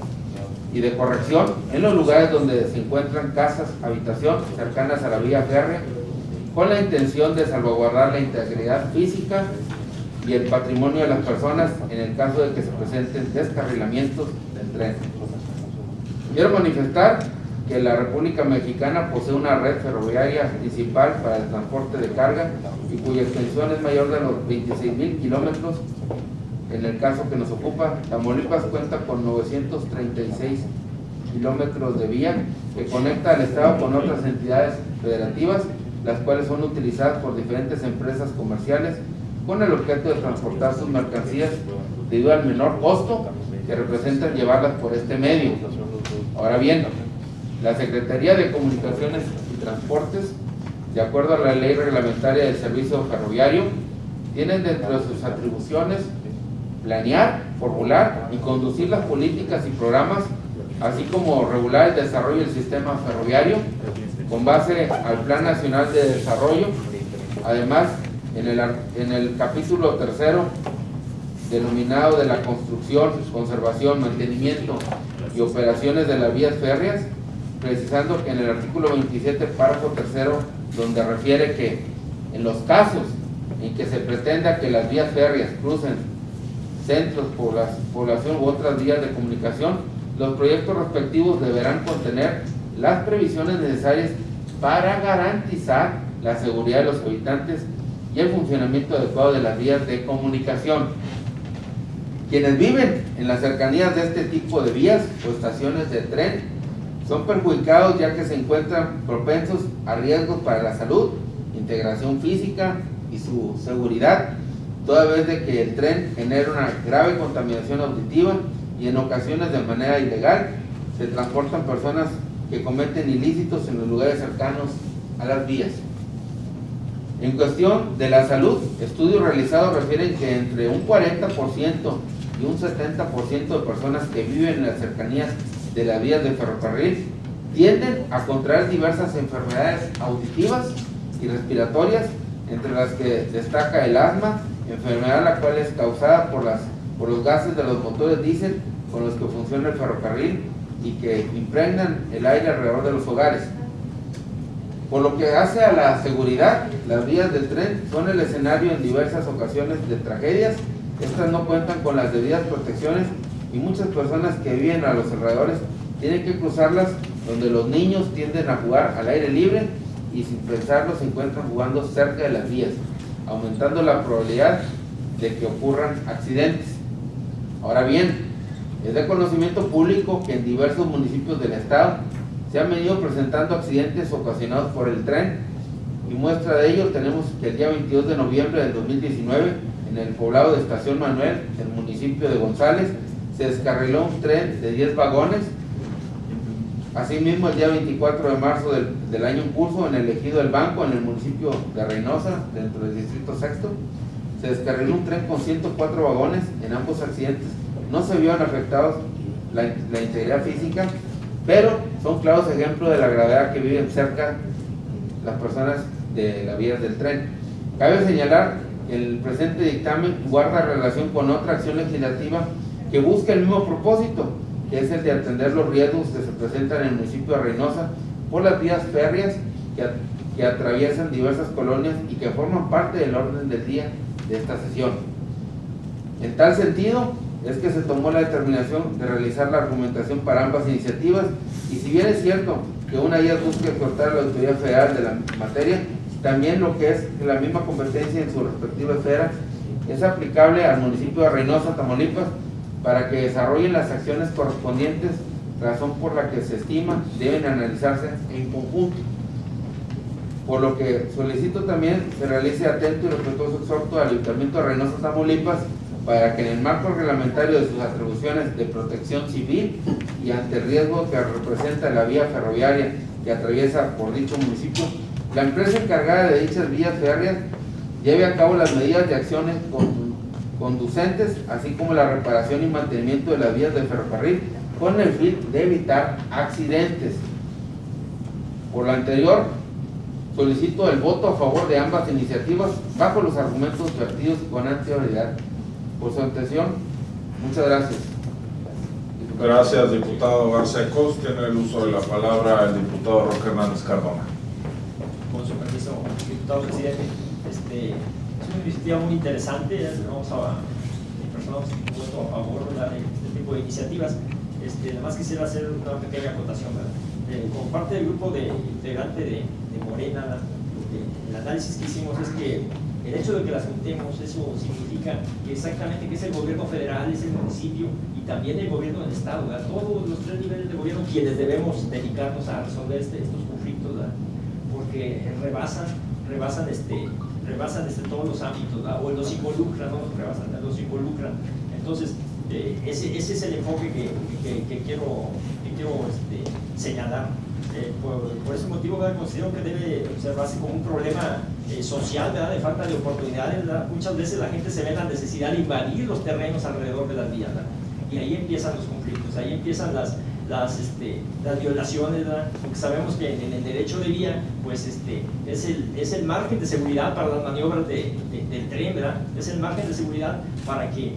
y de corrección en los lugares donde se encuentran casas, habitación cercanas a la vía férrea, con la intención de salvaguardar la integridad física y el patrimonio de las personas en el caso de que se presenten descarrilamientos del tren. Quiero manifestar que la República Mexicana posee una red ferroviaria principal para el transporte de carga y cuya extensión es mayor de los 26,000 kilómetros. En el caso que nos ocupa, Tamaulipas cuenta con 936 kilómetros de vía que conecta al Estado con otras entidades federativas, las cuales son utilizadas por diferentes empresas comerciales con el objeto de transportar sus mercancías debido al menor costo que representan llevarlas por este medio. Ahora bien, la Secretaría de Comunicaciones y Transportes, de acuerdo a la Ley Reglamentaria del Servicio Ferroviario, tienen dentro de sus atribuciones planear, formular y conducir las políticas y programas, así como regular el desarrollo del sistema ferroviario con base al Plan Nacional de Desarrollo. Además, en el capítulo tercero, denominado de la construcción, conservación, mantenimiento y operaciones de las vías férreas, precisando que en el artículo 27, párrafo tercero, donde refiere que en los casos en que se pretenda que las vías férreas crucen centros, población u otras vías de comunicación, los proyectos respectivos deberán contener las previsiones necesarias para garantizar la seguridad de los habitantes y el funcionamiento adecuado de las vías de comunicación. Quienes viven en las cercanías de este tipo de vías o estaciones de tren son perjudicados, ya que se encuentran propensos a riesgos para la salud, integración física y su seguridad, toda vez de que el tren genera una grave contaminación auditiva y en ocasiones de manera ilegal se transportan personas que cometen ilícitos en los lugares cercanos a las vías. En cuestión de la salud, estudios realizados refieren que entre un 40% y un 70% de personas que viven en las cercanías de las vías de ferrocarril tienden a contraer diversas enfermedades auditivas y respiratorias, entre las que destaca el asma, enfermedad la cual es causada por los gases de los motores diésel con los que funciona el ferrocarril y que impregnan el aire alrededor de los hogares. Por lo que hace a la seguridad, las vías del tren son el escenario en diversas ocasiones de tragedias. Estas no cuentan con las debidas protecciones y muchas personas que viven a los alrededores tienen que cruzarlas, donde los niños tienden a jugar al aire libre y sin pensarlo se encuentran jugando cerca de las vías, aumentando la probabilidad de que ocurran accidentes. Ahora bien, es de conocimiento público que en diversos municipios del estado se han venido presentando accidentes ocasionados por el tren, y muestra de ello tenemos que el día 22 de noviembre del 2019, en el poblado de Estación Manuel, del municipio de González, se descarriló un tren de 10 vagones. Asimismo, el día 24 de marzo del año en curso, en el ejido del Banco, en el municipio de Reynosa, dentro del distrito sexto, se descarriló un tren con 104 vagones. En ambos accidentes no se vieron afectados la integridad física, pero son claros ejemplos de la gravedad que viven cerca las personas de las vías del tren. Cabe señalar que el presente dictamen guarda relación con otra acción legislativa que busca el mismo propósito, que es el de atender los riesgos que se presentan en el municipio de Reynosa por las vías férreas que atraviesan diversas colonias y que forman parte del orden del día de esta sesión. En tal sentido, es que se tomó la determinación de realizar la argumentación para ambas iniciativas, y si bien es cierto que una de ellas busca exhortar a la autoridad federal de la materia, también lo que es la misma competencia en su respectiva esfera es aplicable al municipio de Reynosa, Tamaulipas, para que desarrollen las acciones correspondientes, razón por la que se estima deben analizarse en conjunto. Por lo que solicito también se realice atento y respetuoso exhorto al Ayuntamiento de Reynosa, Tamaulipas, para que en el marco reglamentario de sus atribuciones de protección civil y ante el riesgo que representa la vía ferroviaria que atraviesa por dicho municipio, la empresa encargada de dichas vías férreas lleve a cabo las medidas de acciones conducentes, así como la reparación y mantenimiento de las vías del ferrocarril, con el fin de evitar accidentes. Por lo anterior, solicito el voto a favor de ambas iniciativas bajo los argumentos vertidos con anterioridad. Por su atención, muchas gracias. Gracias, diputado Garcecos. Tiene el uso de la palabra el diputado Roque Hernández Cardona. Con su permiso, diputado presidente, es una iniciativa muy interesante. Vamos a personas voto a favor de este tipo de iniciativas. Además quisiera hacer una pequeña acotación, como parte del grupo integrante de Morena. El análisis que hicimos es que el hecho de que las juntemos, eso significa que exactamente que es el gobierno federal, es el municipio y también el gobierno del estado, ¿verdad? Todos los tres niveles de gobierno quienes debemos dedicarnos a resolver estos conflictos, ¿verdad? Porque rebasan todos los ámbitos, ¿verdad? O los involucran, no los rebasan, los involucran. Entonces, ese es el enfoque que quiero señalar. Por ese motivo, ¿verdad? Considero que debe observarse como un problema social, ¿verdad? De falta de oportunidades, ¿verdad? Muchas veces la gente se ve en la necesidad de invadir los terrenos alrededor de las vías, ¿verdad? Y ahí empiezan los conflictos, ahí empiezan las violaciones, ¿verdad? Porque sabemos que en el derecho de vía pues es el margen de seguridad para las maniobras del tren, ¿verdad? Es el margen de seguridad para que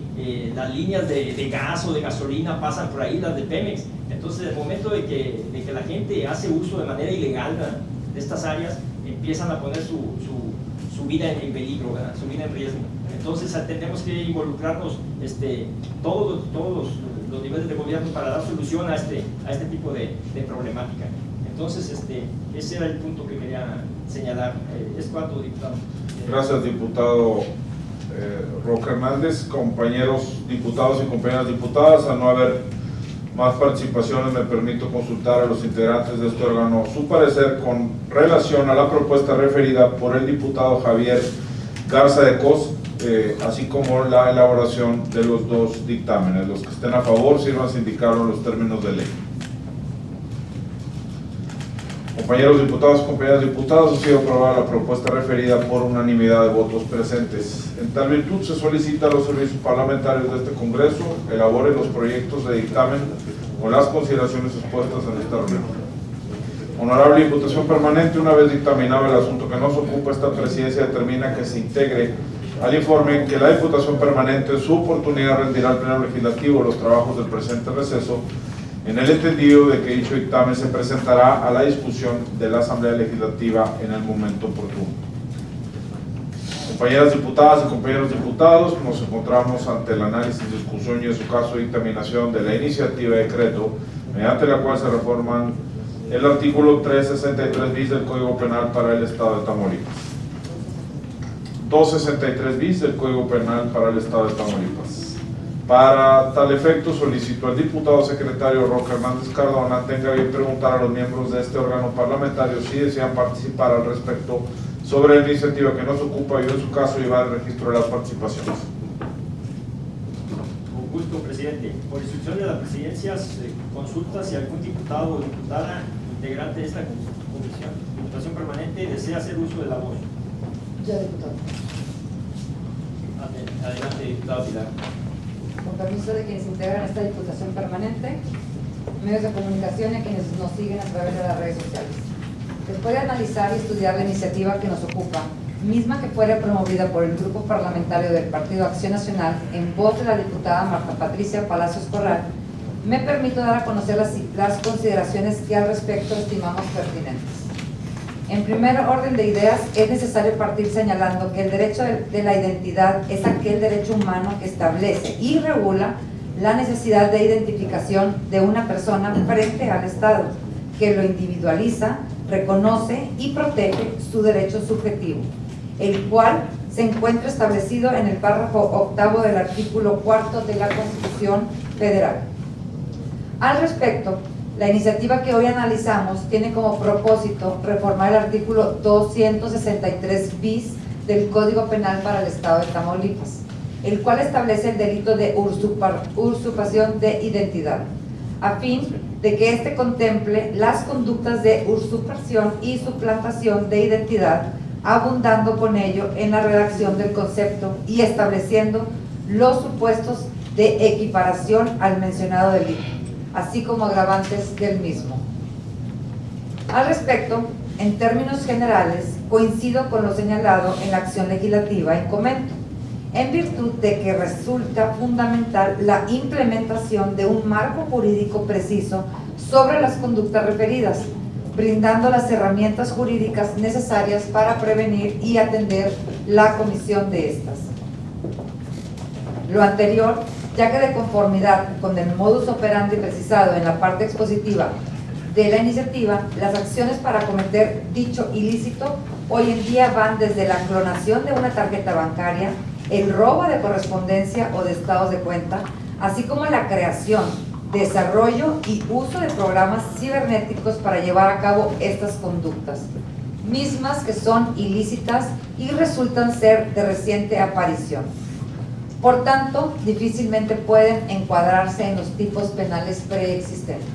las líneas de gas o de gasolina pasan por ahí, las de Pemex. Entonces, el momento de que la gente hace uso de manera ilegal, ¿verdad?, de estas áreas, empiezan a poner su vida en peligro, ¿verdad?, su vida en riesgo. Entonces, tenemos que involucrarnos todos los niveles de gobierno para dar solución a este tipo de problemática. Entonces, ese era el punto que quería señalar. Es cuanto, diputado. Gracias, diputado Roque Hernández. Compañeros diputados y compañeras diputadas, al no haber más participaciones, me permito consultar a los integrantes de este órgano su parecer con relación a la propuesta referida por el diputado Javier Garza de Cos, así como la elaboración de los dos dictámenes. Los que estén a favor, sirvan a indicarlo en los términos de ley. Compañeros diputados, compañeras diputadas, ha sido aprobada la propuesta referida por unanimidad de votos presentes. En tal virtud, se solicita a los servicios parlamentarios de este Congreso elaboren los proyectos de dictamen con las consideraciones expuestas en esta reunión. Honorable Diputación Permanente, una vez dictaminado el asunto que nos ocupa, esta presidencia determina que se integre al informe que la Diputación Permanente en su oportunidad rendirá al Pleno Legislativo los trabajos del presente receso, en el entendido de que dicho dictamen se presentará a la discusión de la Asamblea Legislativa en el momento oportuno. Compañeras diputadas y compañeros diputados, nos encontramos ante el análisis, discusión y en su caso dictaminación de la iniciativa de decreto mediante la cual se reforman el artículo 363 bis del Código Penal para el Estado de Tamaulipas. 263 bis del Código Penal para el Estado de Tamaulipas. Para tal efecto, solicito al diputado secretario Roque Hernández Cardona tenga bien preguntar a los miembros de este órgano parlamentario si desean participar al respecto sobre la iniciativa que nos ocupa y en su caso llevar el registro de las participaciones. Con gusto, presidente. Por instrucción de la presidencia, consulta si algún diputado o diputada integrante de esta comisión, Diputación Permanente, desea hacer uso de la voz. Ya, diputado. Adelante, diputado Pilar. con permiso de quienes integran esta Diputación Permanente, medios de comunicación y a quienes nos siguen a través de las redes sociales. Después de analizar y estudiar la iniciativa que nos ocupa, misma que fuera promovida por el Grupo Parlamentario del Partido Acción Nacional en voz de la diputada Marta Patricia Palacios Corral, me permito dar a conocer las consideraciones que al respecto estimamos pertinentes. En primer orden de ideas, es necesario partir señalando que el derecho de la identidad es aquel derecho humano que establece y regula la necesidad de identificación de una persona frente al Estado, que lo individualiza, reconoce y protege su derecho subjetivo, el cual se encuentra establecido en el párrafo octavo del artículo 4 de la Constitución Federal. Al respecto, la iniciativa que hoy analizamos tiene como propósito reformar el artículo 263 bis del Código Penal para el Estado de Tamaulipas, el cual establece el delito de usurpación de identidad, a fin de que éste contemple las conductas de usurpación y suplantación de identidad, abundando con ello en la redacción del concepto y estableciendo los supuestos de equiparación al mencionado delito, así como agravantes del mismo. Al respecto, en términos generales, coincido con lo señalado en la acción legislativa y comento, en virtud de que resulta fundamental la implementación de un marco jurídico preciso sobre las conductas referidas, brindando las herramientas jurídicas necesarias para prevenir y atender la comisión de estas. Lo anterior, ya que de conformidad con el modus operandi precisado en la parte expositiva de la iniciativa, las acciones para cometer dicho ilícito hoy en día van desde la clonación de una tarjeta bancaria, el robo de correspondencia o de estados de cuenta, así como la creación, desarrollo y uso de programas cibernéticos para llevar a cabo estas conductas, mismas que son ilícitas y resultan ser de reciente aparición. Por tanto, difícilmente pueden encuadrarse en los tipos penales preexistentes.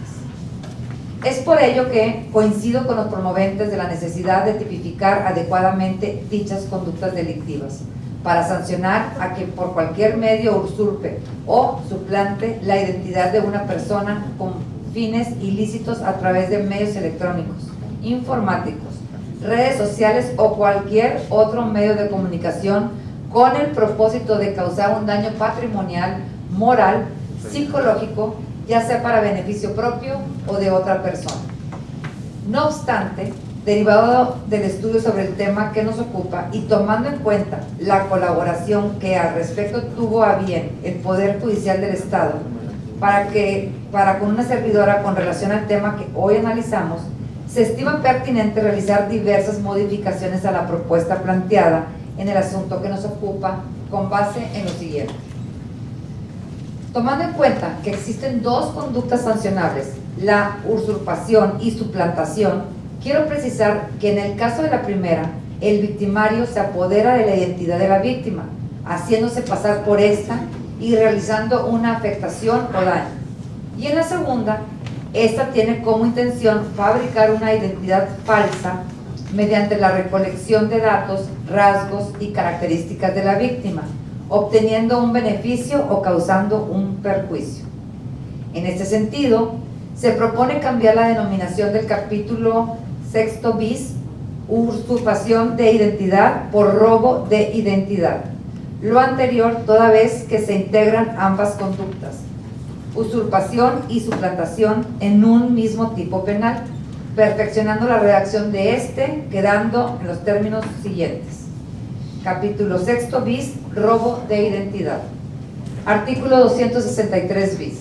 Es por ello que coincido con los promoventes de la necesidad de tipificar adecuadamente dichas conductas delictivas, para sancionar a quien por cualquier medio usurpe o suplante la identidad de una persona con fines ilícitos a través de medios electrónicos, informáticos, redes sociales o cualquier otro medio de comunicación con el propósito de causar un daño patrimonial, moral, psicológico, ya sea para beneficio propio o de otra persona. No obstante, derivado del estudio sobre el tema que nos ocupa y tomando en cuenta la colaboración que al respecto tuvo a bien el Poder Judicial del Estado para con una servidora con relación al tema que hoy analizamos, se estima pertinente realizar diversas modificaciones a la propuesta planteada en el asunto que nos ocupa con base en lo siguiente. Tomando en cuenta que existen dos conductas sancionables, la usurpación y suplantación, quiero precisar que en el caso de la primera, el victimario se apodera de la identidad de la víctima, haciéndose pasar por esta y realizando una afectación o daño. Y en la segunda, esta tiene como intención fabricar una identidad falsa mediante la recolección de datos, rasgos y características de la víctima, obteniendo un beneficio o causando un perjuicio. En este sentido, se propone cambiar la denominación del capítulo 6 bis, usurpación de identidad, por robo de identidad. Lo anterior, toda vez que se integran ambas conductas, usurpación y suplantación, en un mismo tipo penal, perfeccionando la redacción de este, quedando en los términos siguientes. Capítulo 6 bis, robo de identidad. Artículo 263 bis.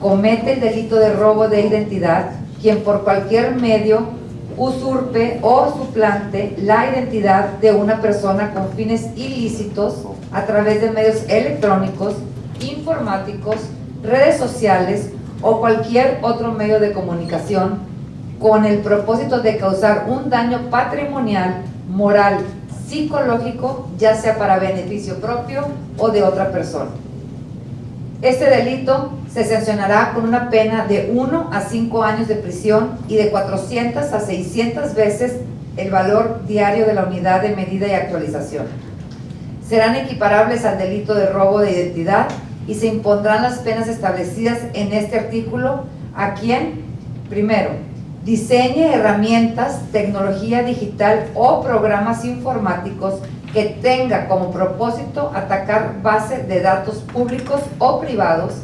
Comete el delito de robo de identidad quien por cualquier medio usurpe o suplante la identidad de una persona con fines ilícitos a través de medios electrónicos, informáticos, redes sociales o cualquier otro medio de comunicación con el propósito de causar un daño patrimonial, moral, psicológico, ya sea para beneficio propio o de otra persona. Este delito se sancionará con una pena de 1 a 5 años de prisión y de 400 a 600 veces el valor diario de la unidad de medida y actualización. Serán equiparables al delito de robo de identidad y se impondrán las penas establecidas en este artículo a quien, primero, diseñe herramientas, tecnología digital o programas informáticos que tenga como propósito atacar bases de datos públicos o privados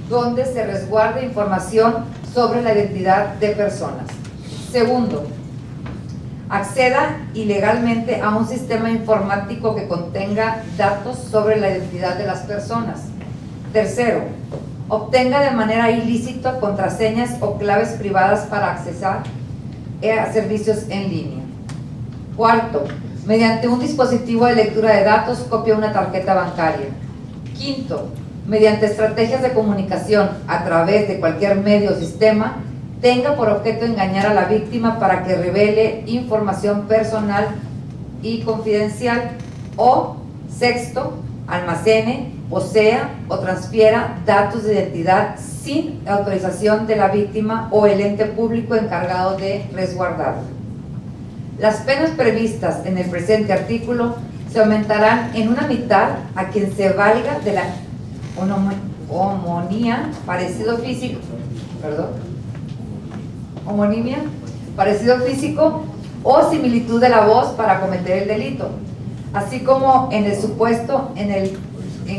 donde se resguarde información sobre la identidad de personas. Segundo, acceda ilegalmente a un sistema informático que contenga datos sobre la identidad de las personas. Tercero, obtenga de manera ilícita contraseñas o claves privadas para accesar a servicios en línea. Cuarto, mediante un dispositivo de lectura de datos copia una tarjeta bancaria. Quinto, mediante estrategias de comunicación a través de cualquier medio o sistema, tenga por objeto engañar a la víctima para que revele información personal y confidencial. O sexto, almacene, posea o transfiera datos de identidad sin autorización de la víctima o el ente público encargado de resguardarlo. Las penas previstas en el presente artículo se aumentarán en una mitad a quien se valga de la homonimia, parecido físico o similitud de la voz para cometer el delito, así como en el supuesto en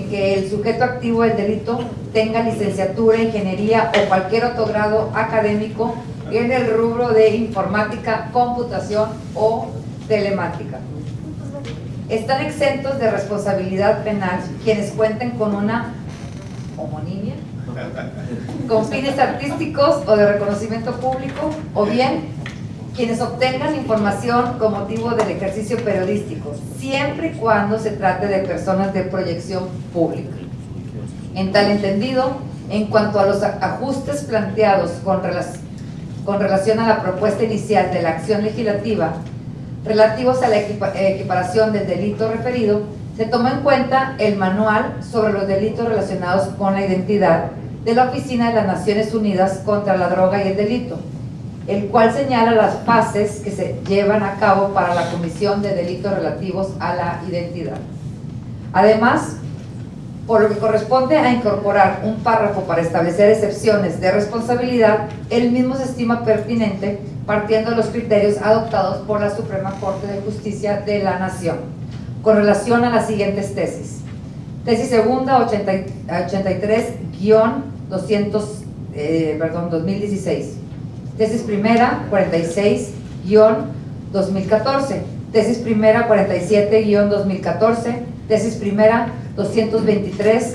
que el sujeto activo del delito tenga licenciatura, ingeniería o cualquier otro grado académico en el rubro de informática, computación o telemática. Están exentos de responsabilidad penal quienes cuenten con una homonimia con fines artísticos o de reconocimiento público, o bien quienes obtengan información con motivo del ejercicio periodístico, siempre y cuando se trate de personas de proyección pública. En tal entendido, en cuanto a los ajustes planteados con relación a la propuesta inicial de la acción legislativa relativos a la equiparación del delito referido, se tomó en cuenta el manual sobre los delitos relacionados con la identidad de la Oficina de las Naciones Unidas contra la Droga y el Delito, el cual señala las fases que se llevan a cabo para la comisión de delitos relativos a la identidad. Además, por lo que corresponde a incorporar un párrafo para establecer excepciones de responsabilidad, el mismo se estima pertinente partiendo de los criterios adoptados por la Suprema Corte de Justicia de la Nación, con relación a las siguientes tesis. Tesis segunda, 83-2016. Tesis primera, 46-2014. Tesis primera, 47-2014. Tesis primera, 223-2013.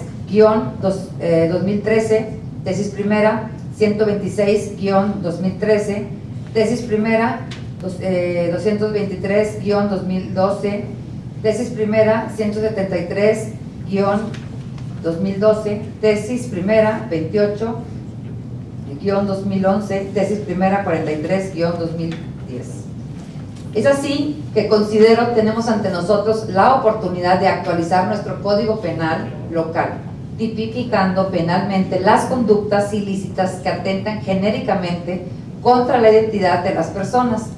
Tesis primera, 126-2013. Tesis primera, 223-2012. Tesis primera, 173-2012. Tesis primera, 28-2011. Tesis primera, 43-2010. Es así que considero tenemos ante nosotros la oportunidad de actualizar nuestro Código Penal local, tipificando penalmente las conductas ilícitas que atentan genéricamente contra la identidad de las personas,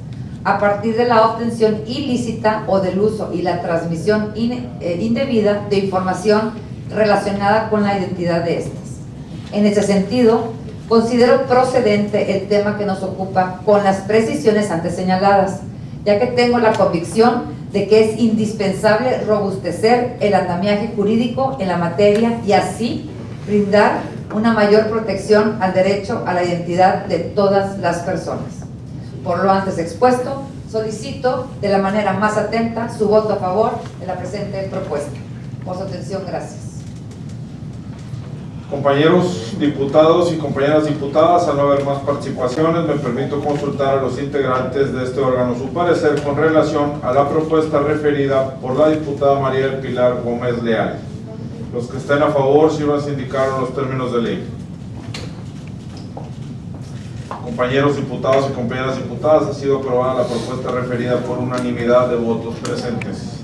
a partir de la obtención ilícita o del uso y la transmisión indebida de información relacionada con la identidad de estas. En ese sentido, considero procedente el tema que nos ocupa con las precisiones antes señaladas, ya que tengo la convicción de que es indispensable robustecer el andamiaje jurídico en la materia y así brindar una mayor protección al derecho a la identidad de todas las personas. Por lo antes expuesto, solicito de la manera más atenta su voto a favor de la presente propuesta. Por su atención, gracias. Compañeros diputados y compañeras diputadas, al no haber más participaciones, me permito consultar a los integrantes de este órgano su parecer con relación a la propuesta referida por la diputada María del Pilar Gómez Leal. Los que estén a favor, sírvanse indicar los términos de ley. Compañeros diputados y compañeras diputadas, ha sido aprobada la propuesta referida por unanimidad de votos presentes.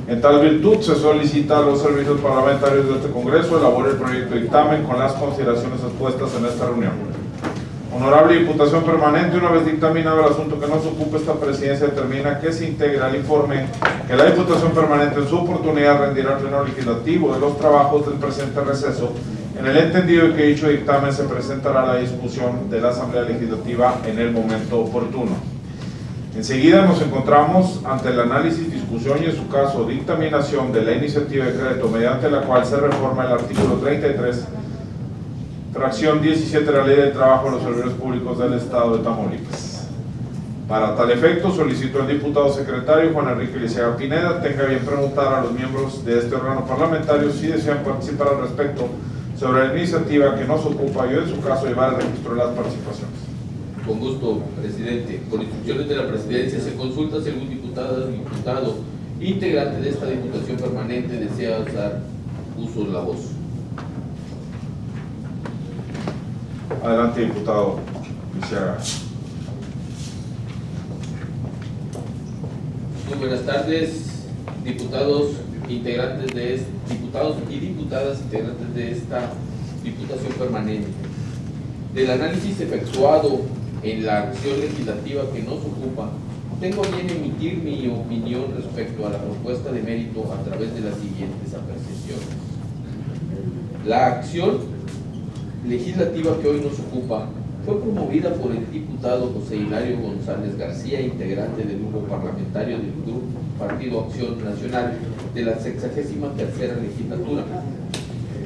En tal virtud, se solicita a los servicios parlamentarios de este Congreso elaborar el proyecto de dictamen con las consideraciones expuestas en esta reunión. Honorable Diputación Permanente, una vez dictaminado el asunto que nos ocupa, esta presidencia determina que se integra al informe que la Diputación Permanente en su oportunidad rendirá al Pleno Legislativo de los trabajos del presente receso, en el entendido de que dicho dictamen se presentará a la discusión de la Asamblea Legislativa en el momento oportuno. Enseguida nos encontramos ante el análisis, discusión y en su caso dictaminación de la iniciativa de decreto mediante la cual se reforma el artículo 33, fracción 17 de la Ley del Trabajo de los Servidores Públicos del Estado de Tamaulipas. Para tal efecto, solicito al diputado secretario Juan Enrique Liceaga Pineda tenga bien preguntar a los miembros de este órgano parlamentario si desean participar al respecto sobre la iniciativa que nos ocupa y en su caso llevar el registro de las participaciones. Con gusto, presidente. Por instrucciones de la presidencia se consulta si algún diputado integrante de esta diputación permanente desea dar uso de la voz. Adelante, diputado Liceaga. Muy buenas tardes, diputados integrantes de diputados y diputadas integrantes de esta diputación permanente. Del análisis efectuado en la acción legislativa que nos ocupa, tengo bien emitir mi opinión respecto a la propuesta de mérito a través de las siguientes apreciaciones. La acción legislativa que hoy nos ocupa fue promovida por el diputado José Hilario González García, integrante del grupo parlamentario del Grupo Partido Acción Nacional de la 63ª legislatura,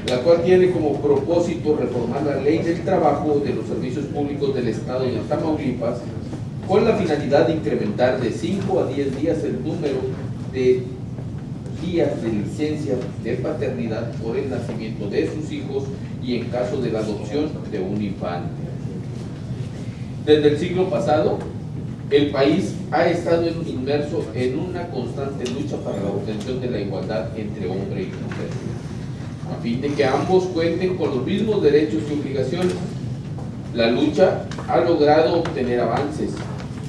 la cual tiene como propósito reformar la Ley del Trabajo de los Servicios Públicos del Estado de Tamaulipas con la finalidad de incrementar de 5 a 10 días el número de días de licencia de paternidad por el nacimiento de sus hijos y en caso de la adopción de un infante. Desde el siglo pasado, el país ha estado inmerso en una constante lucha para la obtención de la igualdad entre hombre y mujer, a fin de que ambos cuenten con los mismos derechos y obligaciones. La lucha ha logrado obtener avances,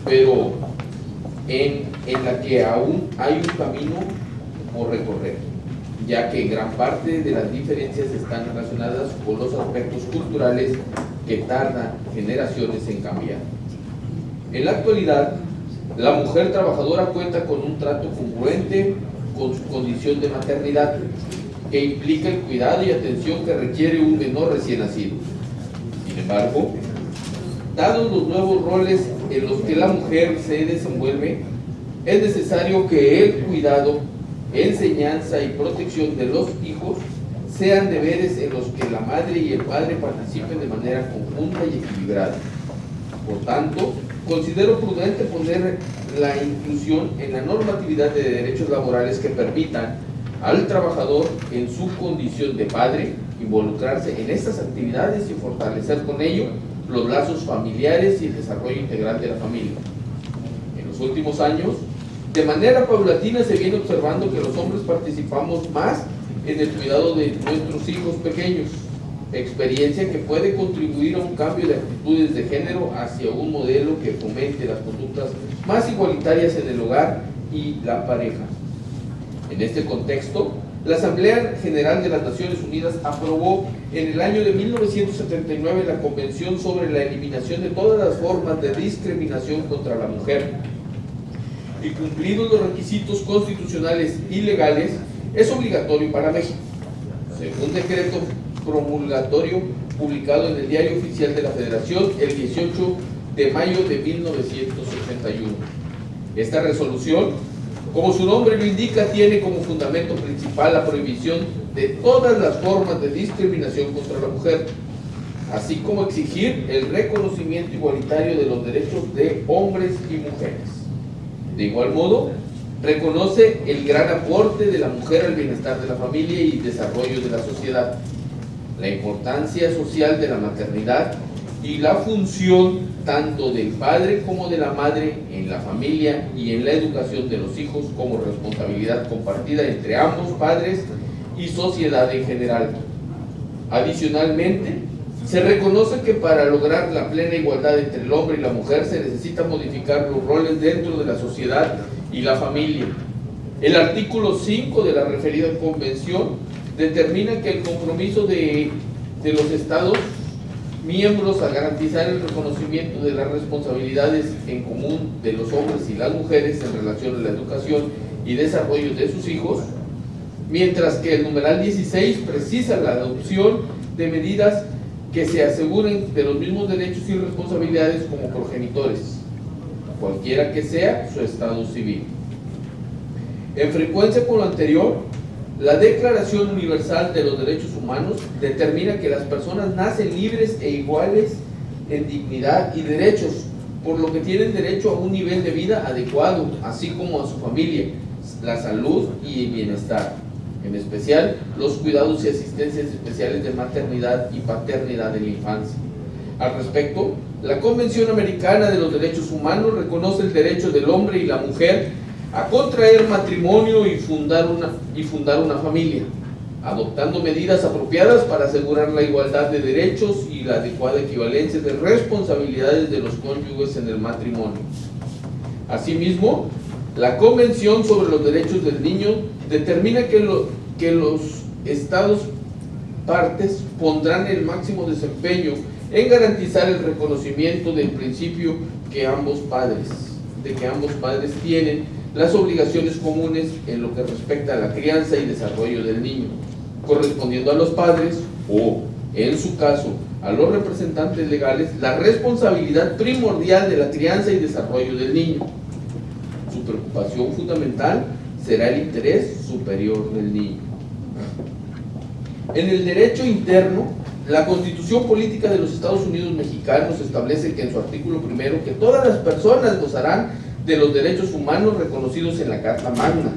pero en la que aún hay un camino por recorrer, ya que gran parte de las diferencias están relacionadas con los aspectos culturales que tardan generaciones en cambiar. En la actualidad, la mujer trabajadora cuenta con un trato congruente con su condición de maternidad, que implica el cuidado y atención que requiere un menor recién nacido. Sin embargo, dados los nuevos roles en los que la mujer se desenvuelve, es necesario que el cuidado, enseñanza y protección de los hijos sean deberes en los que la madre y el padre participen de manera conjunta y equilibrada. Por tanto, considero prudente poner la inclusión en la normatividad de derechos laborales que permitan al trabajador en su condición de padre involucrarse en estas actividades y fortalecer con ello los lazos familiares y el desarrollo integral de la familia. En los últimos años, de manera paulatina se viene observando que los hombres participamos más en el cuidado de nuestros hijos pequeños, experiencia que puede contribuir a un cambio de actitudes de género hacia un modelo que fomente las conductas más igualitarias en el hogar y la pareja. En este contexto, la Asamblea General de las Naciones Unidas aprobó en el año de 1979 la Convención sobre la Eliminación de todas las formas de discriminación contra la mujer. Y cumplidos los requisitos constitucionales y legales, es obligatorio para México, según decreto promulgatorio publicado en el Diario Oficial de la Federación el 18 de mayo de 1981. Esta resolución, como su nombre lo indica, tiene como fundamento principal la prohibición de todas las formas de discriminación contra la mujer, así como exigir el reconocimiento igualitario de los derechos de hombres y mujeres. De igual modo, reconoce el gran aporte de la mujer al bienestar de la familia y desarrollo de la sociedad, la importancia social de la maternidad y la función tanto del padre como de la madre en la familia y en la educación de los hijos como responsabilidad compartida entre ambos padres y sociedad en general. Adicionalmente, se reconoce que para lograr la plena igualdad entre el hombre y la mujer se necesita modificar los roles dentro de la sociedad y la familia. El artículo 5 de la referida convención determina que el compromiso de los estados miembros a garantizar el reconocimiento de las responsabilidades en común de los hombres y las mujeres en relación a la educación y desarrollo de sus hijos, mientras que el numeral 16 precisa la adopción de medidas que se aseguren de los mismos derechos y responsabilidades como progenitores, cualquiera que sea su estado civil. En frecuencia con lo anterior, la Declaración Universal de los Derechos Humanos determina que las personas nacen libres e iguales en dignidad y derechos, por lo que tienen derecho a un nivel de vida adecuado, así como a su familia, la salud y el bienestar, en especial los cuidados y asistencias especiales de maternidad y paternidad en la infancia. Al respecto, la Convención Americana de los Derechos Humanos reconoce el derecho del hombre y la mujer a contraer matrimonio y fundar una familia, adoptando medidas apropiadas para asegurar la igualdad de derechos y la adecuada equivalencia de responsabilidades de los cónyuges en el matrimonio. Asimismo, la Convención sobre los Derechos del Niño determina que los Estados partes pondrán el máximo desempeño en garantizar el reconocimiento del principio de que ambos padres tienen las obligaciones comunes en lo que respecta a la crianza y desarrollo del niño, correspondiendo a los padres o, en su caso, a los representantes legales, la responsabilidad primordial de la crianza y desarrollo del niño. Su preocupación fundamental será el interés superior del niño. En el derecho interno, la Constitución Política de los Estados Unidos Mexicanos establece que en su artículo primero que todas las personas gozarán de los derechos humanos reconocidos en la Carta Magna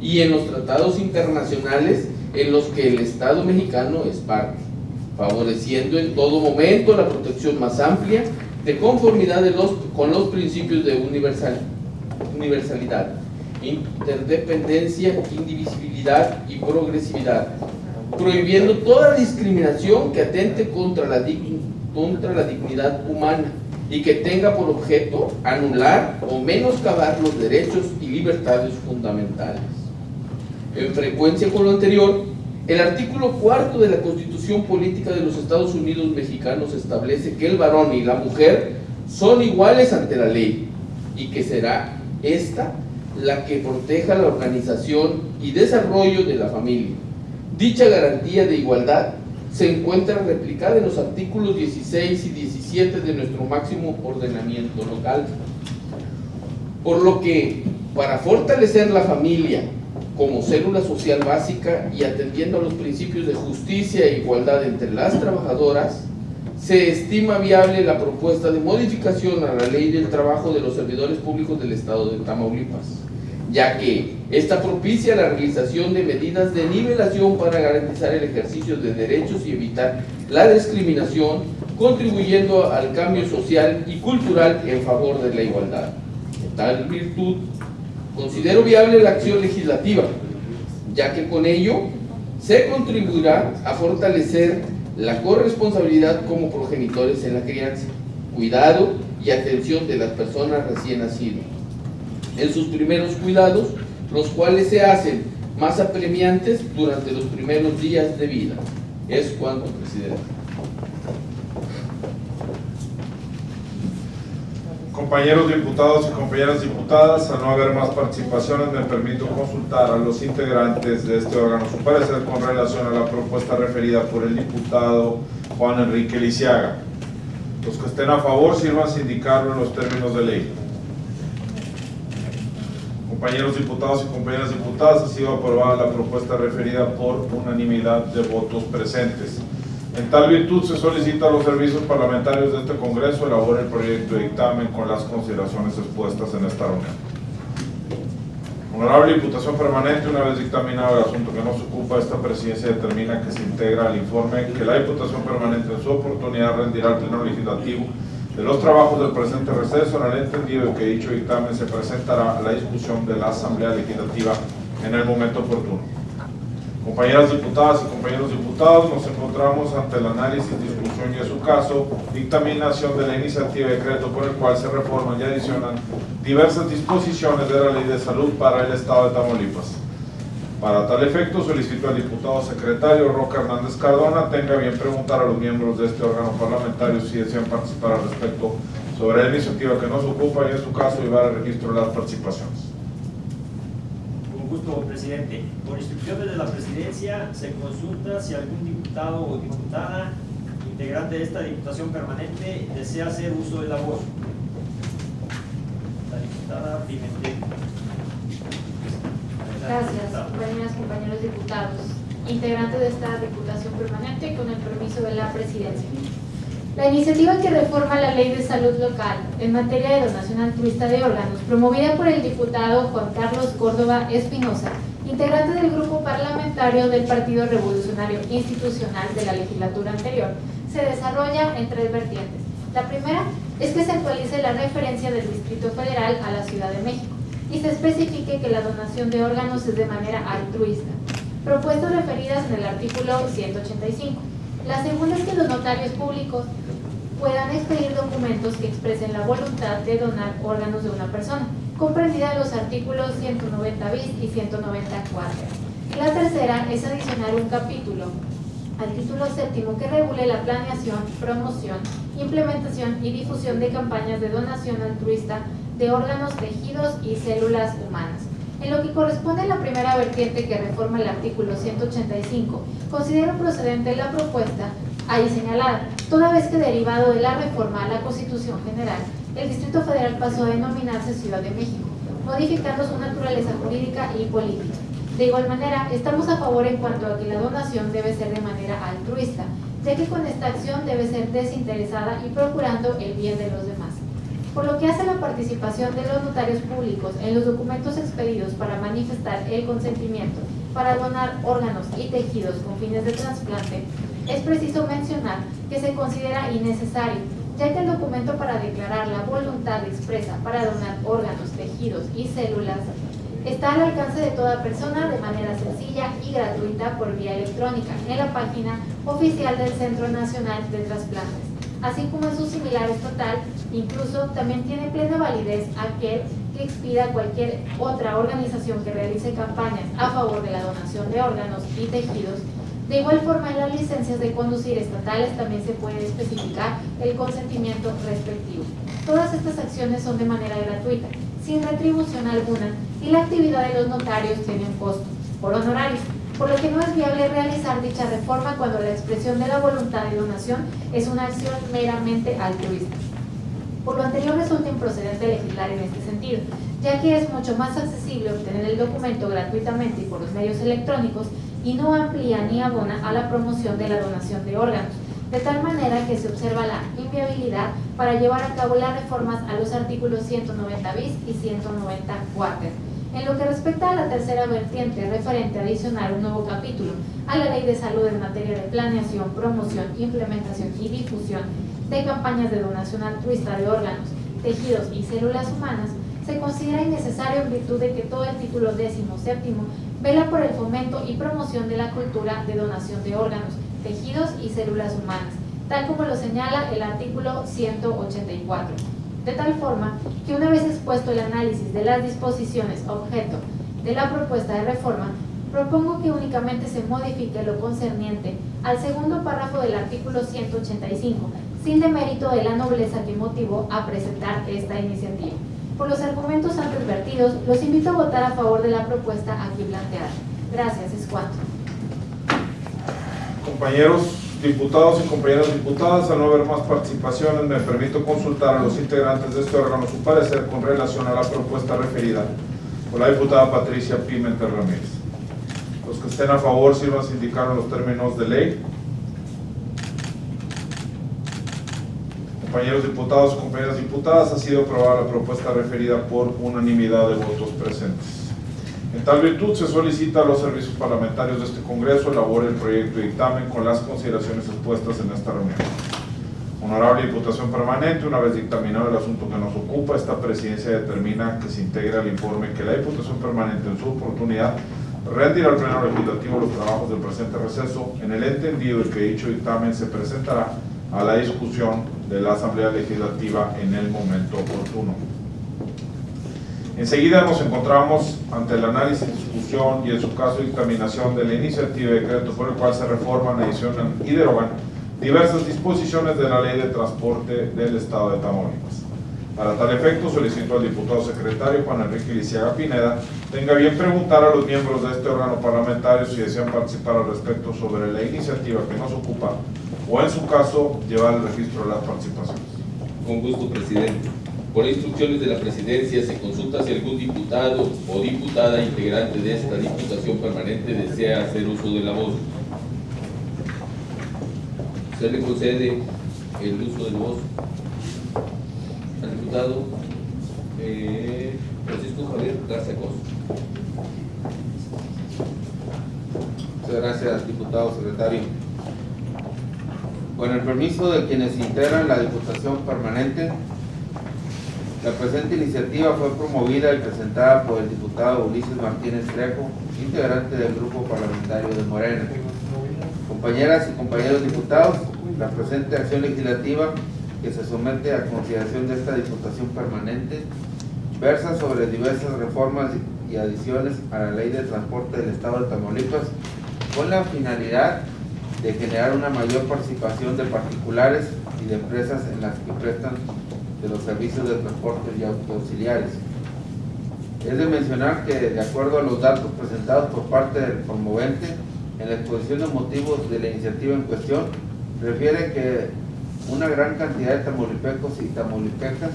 y en los tratados internacionales en los que el Estado mexicano es parte, favoreciendo en todo momento la protección más amplia de conformidad con los principios de universalidad, interdependencia, indivisibilidad y progresividad, prohibiendo toda discriminación que atente contra la dignidad humana y que tenga por objeto anular o menoscabar los derechos y libertades fundamentales. En frecuencia con lo anterior, el artículo 4 de la Constitución Política de los Estados Unidos Mexicanos establece que el varón y la mujer son iguales ante la ley y que será esta la que proteja la organización y desarrollo de la familia. Dicha garantía de igualdad se encuentra replicada en los artículos 16 y 17 de nuestro máximo ordenamiento local. Por lo que, para fortalecer la familia como célula social básica y atendiendo a los principios de justicia e igualdad entre las trabajadoras, se estima viable la propuesta de modificación a la Ley del Trabajo de los Servidores Públicos del Estado de Tamaulipas, ya que esta propicia la realización de medidas de nivelación para garantizar el ejercicio de derechos y evitar la discriminación, contribuyendo al cambio social y cultural en favor de la igualdad. En tal virtud, considero viable la acción legislativa, ya que con ello se contribuirá a fortalecer la corresponsabilidad como progenitores en la crianza, cuidado y atención de las personas recién nacidas, en sus primeros cuidados, los cuales se hacen más apremiantes durante los primeros días de vida. Es cuanto, presidente. Compañeros diputados y compañeras diputadas, al no haber más participaciones, me permito consultar a los integrantes de este órgano su parecer con relación a la propuesta referida por el diputado Juan Enrique Lisiaga. Los que estén a favor, sírvanse a indicarlo en los términos de ley. Compañeros diputados y compañeras diputadas, ha sido aprobada la propuesta referida por unanimidad de votos presentes. En tal virtud, se solicita a los servicios parlamentarios de este Congreso elaboren el proyecto de dictamen con las consideraciones expuestas en esta reunión. Honorable Diputación Permanente, una vez dictaminado el asunto que nos ocupa, esta presidencia determina que se integra al informe que la Diputación Permanente en su oportunidad rendirá al Pleno Legislativo de los trabajos del presente receso, en el entendido de que dicho dictamen se presentará a la discusión de la Asamblea Legislativa en el momento oportuno. Compañeras diputadas y compañeros diputados, nos encontramos ante el análisis, discusión y, en su caso, dictaminación de la iniciativa de decreto por el cual se reforman y adicionan diversas disposiciones de la Ley de Salud para el Estado de Tamaulipas. Para tal efecto, solicito al diputado secretario Roca Hernández Cardona tenga bien preguntar a los miembros de este órgano parlamentario si desean participar al respecto sobre la iniciativa que nos ocupa y en su caso llevar al registro de las participaciones. Con gusto, presidente. Por instrucciones de la presidencia, se consulta si algún diputado o diputada integrante de esta diputación permanente desea hacer uso de la voz. La diputada Pimentel. Gracias, compañeras, compañeros diputados, integrantes de esta Diputación Permanente, con el permiso de la Presidencia. La iniciativa que reforma la Ley de Salud Local en materia de donación altruista de órganos, promovida por el diputado Juan Carlos Córdoba Espinosa, integrante del grupo parlamentario del Partido Revolucionario Institucional de la legislatura anterior, se desarrolla en tres vertientes. La primera es que se actualice la referencia del Distrito Federal a la Ciudad de México y se especifique que la donación de órganos es de manera altruista. Propuestas referidas en el artículo 185. La segunda es que los notarios públicos puedan expedir documentos que expresen la voluntad de donar órganos de una persona, comprendida en los artículos 190 bis y 194. Y la tercera es adicionar un capítulo al título séptimo que regule la planeación, promoción, implementación y difusión de campañas de donación altruista de órganos, tejidos y células humanas. En lo que corresponde a la primera vertiente que reforma el artículo 185, considero procedente la propuesta ahí señalada, toda vez que derivado de la reforma a la Constitución General, el Distrito Federal pasó a denominarse Ciudad de México, modificando su naturaleza jurídica y política. De igual manera, estamos a favor en cuanto a que la donación debe ser de manera altruista, ya que con esta acción debe ser desinteresada y procurando el bien de los demás. Por lo que hace a la participación de los notarios públicos en los documentos expedidos para manifestar el consentimiento para donar órganos y tejidos con fines de trasplante, es preciso mencionar que se considera innecesario, ya que el documento para declarar la voluntad expresa para donar órganos, tejidos y células está al alcance de toda persona de manera sencilla y gratuita por vía electrónica en la página oficial del Centro Nacional de Trasplantes, así como en sus similares total. Incluso también tiene plena validez aquel que expida cualquier otra organización que realice campañas a favor de la donación de órganos y tejidos. De igual forma, en las licencias de conducir estatales también se puede especificar el consentimiento respectivo. Todas estas acciones son de manera gratuita, sin retribución alguna, y la actividad de los notarios tiene un costo, por honorarios, por lo que no es viable realizar dicha reforma cuando la expresión de la voluntad de donación es una acción meramente altruista. Por lo anterior, resulta improcedente legislar en este sentido, ya que es mucho más accesible obtener el documento gratuitamente y por los medios electrónicos y no amplía ni abona a la promoción de la donación de órganos, de tal manera que se observa la inviabilidad para llevar a cabo las reformas a los artículos 190 bis y 194. En lo que respecta a la tercera vertiente referente a adicionar un nuevo capítulo a la Ley de Salud en materia de planeación, promoción, implementación y difusión de campañas de donación altruista de órganos, tejidos y células humanas, se considera innecesario en virtud de que todo el título 17º vela por el fomento y promoción de la cultura de donación de órganos, tejidos y células humanas, tal como lo señala el artículo 184. De tal forma que una vez expuesto el análisis de las disposiciones objeto de la propuesta de reforma, propongo que únicamente se modifique lo concerniente al segundo párrafo del artículo 185, sin demérito de la nobleza que motivó a presentar esta iniciativa. Por los argumentos antes vertidos, los invito a votar a favor de la propuesta aquí planteada. Gracias, es cuanto. Compañeros diputados y compañeras diputadas, al no haber más participaciones, me permito consultar a los integrantes de este órgano su parecer con relación a la propuesta referida por la diputada Patricia Pimentel Ramírez. Los que estén a favor, sirvan a indicar los términos de ley. Compañeros diputados y compañeras diputadas, ha sido aprobada la propuesta referida por unanimidad de votos presentes. En tal virtud, se solicita a los servicios parlamentarios de este Congreso elaboren el proyecto de dictamen con las consideraciones expuestas en esta reunión. Honorable Diputación Permanente, una vez dictaminado el asunto que nos ocupa, esta presidencia determina que se integre al informe que la Diputación Permanente en su oportunidad rendirá al Pleno Legislativo los trabajos del presente receso, en el entendido de que dicho dictamen se presentará a la discusión de la Asamblea Legislativa en el momento oportuno. Enseguida nos encontramos ante el análisis, discusión y en su caso dictaminación de la iniciativa de decreto por el cual se reforman, adicionan y derogan diversas disposiciones de la Ley de Transporte del Estado de Tamaulipas. Para tal efecto, solicito al diputado secretario Juan Enrique Lisiaga Pineda tenga bien preguntar a los miembros de este órgano parlamentario si desean participar al respecto sobre la iniciativa que nos ocupa o, en su caso, llevar el registro de las participaciones. Con gusto, presidente. Por instrucciones de la presidencia, se consulta si algún diputado o diputada integrante de esta diputación permanente desea hacer uso de la voz. Se le concede el uso de la voz al diputado Francisco Javier Garza Costa. Muchas gracias, diputado secretario. Con el permiso de quienes integran la Diputación Permanente, la presente iniciativa fue promovida y presentada por el diputado Ulises Martínez Trejo, integrante del Grupo Parlamentario de Morena. Compañeras y compañeros diputados, la presente acción legislativa que se somete a consideración de esta Diputación Permanente versa sobre diversas reformas y adiciones a la Ley de Transporte del Estado de Tamaulipas con la finalidad de generar una mayor participación de particulares y de empresas en las que prestan de los servicios de transporte y auxiliares. Es de mencionar que, de acuerdo a los datos presentados por parte del promovente en la exposición de motivos de la iniciativa en cuestión, refiere que una gran cantidad de tamaulipecos y tamaulipecas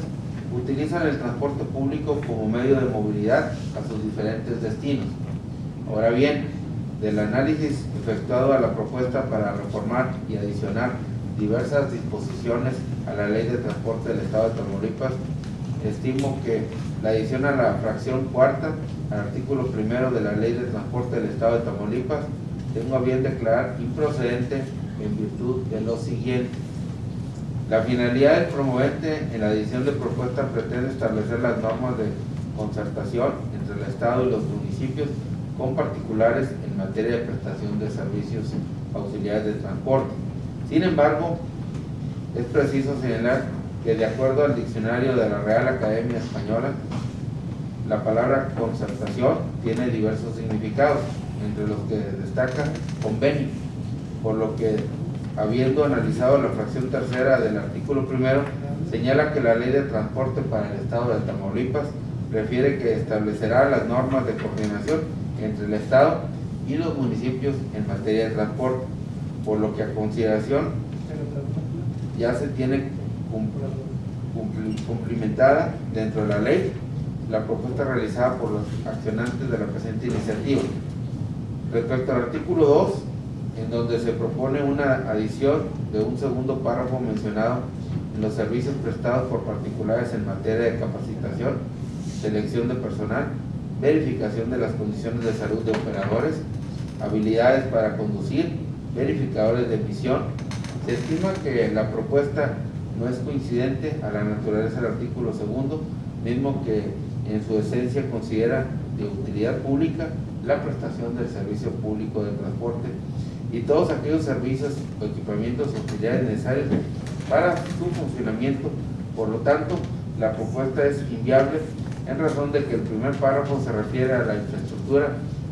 utilizan el transporte público como medio de movilidad a sus diferentes destinos. Ahora bien, del análisis efectuado a la propuesta para reformar y adicionar diversas disposiciones a la Ley de Transporte del Estado de Tamaulipas, estimo que la adición a la fracción cuarta al artículo primero de la Ley de Transporte del Estado de Tamaulipas tengo a bien declarar improcedente en virtud de lo siguiente. La finalidad del promovente en la adición de propuesta pretende establecer las normas de concertación entre el Estado y los municipios con particulares en materia de prestación de servicios auxiliares de transporte. Sin embargo, es preciso señalar que, de acuerdo al diccionario de la Real Academia Española, la palabra concertación tiene diversos significados, entre los que destaca convenio, por lo que, habiendo analizado la fracción tercera del artículo primero, señala que la Ley de Transporte para el Estado de Tamaulipas refiere que establecerá las normas de coordinación entre el Estado y los municipios en materia de transporte, por lo que a consideración ya se tiene cumplimentada dentro de la ley la propuesta realizada por los accionantes de la presente iniciativa. Respecto al artículo 2, en donde se propone una adición de un segundo párrafo mencionado en los servicios prestados por particulares en materia de capacitación, selección de personal, verificación de las condiciones de salud de operadores, habilidades para conducir, verificadores de emisión, se estima que la propuesta no es coincidente a la naturaleza del artículo segundo, mismo que en su esencia considera de utilidad pública la prestación del servicio público de transporte y todos aquellos servicios o equipamientos auxiliares necesarios para su funcionamiento. Por lo tanto, la propuesta es inviable en razón de que el primer párrafo se refiere a la infraestructura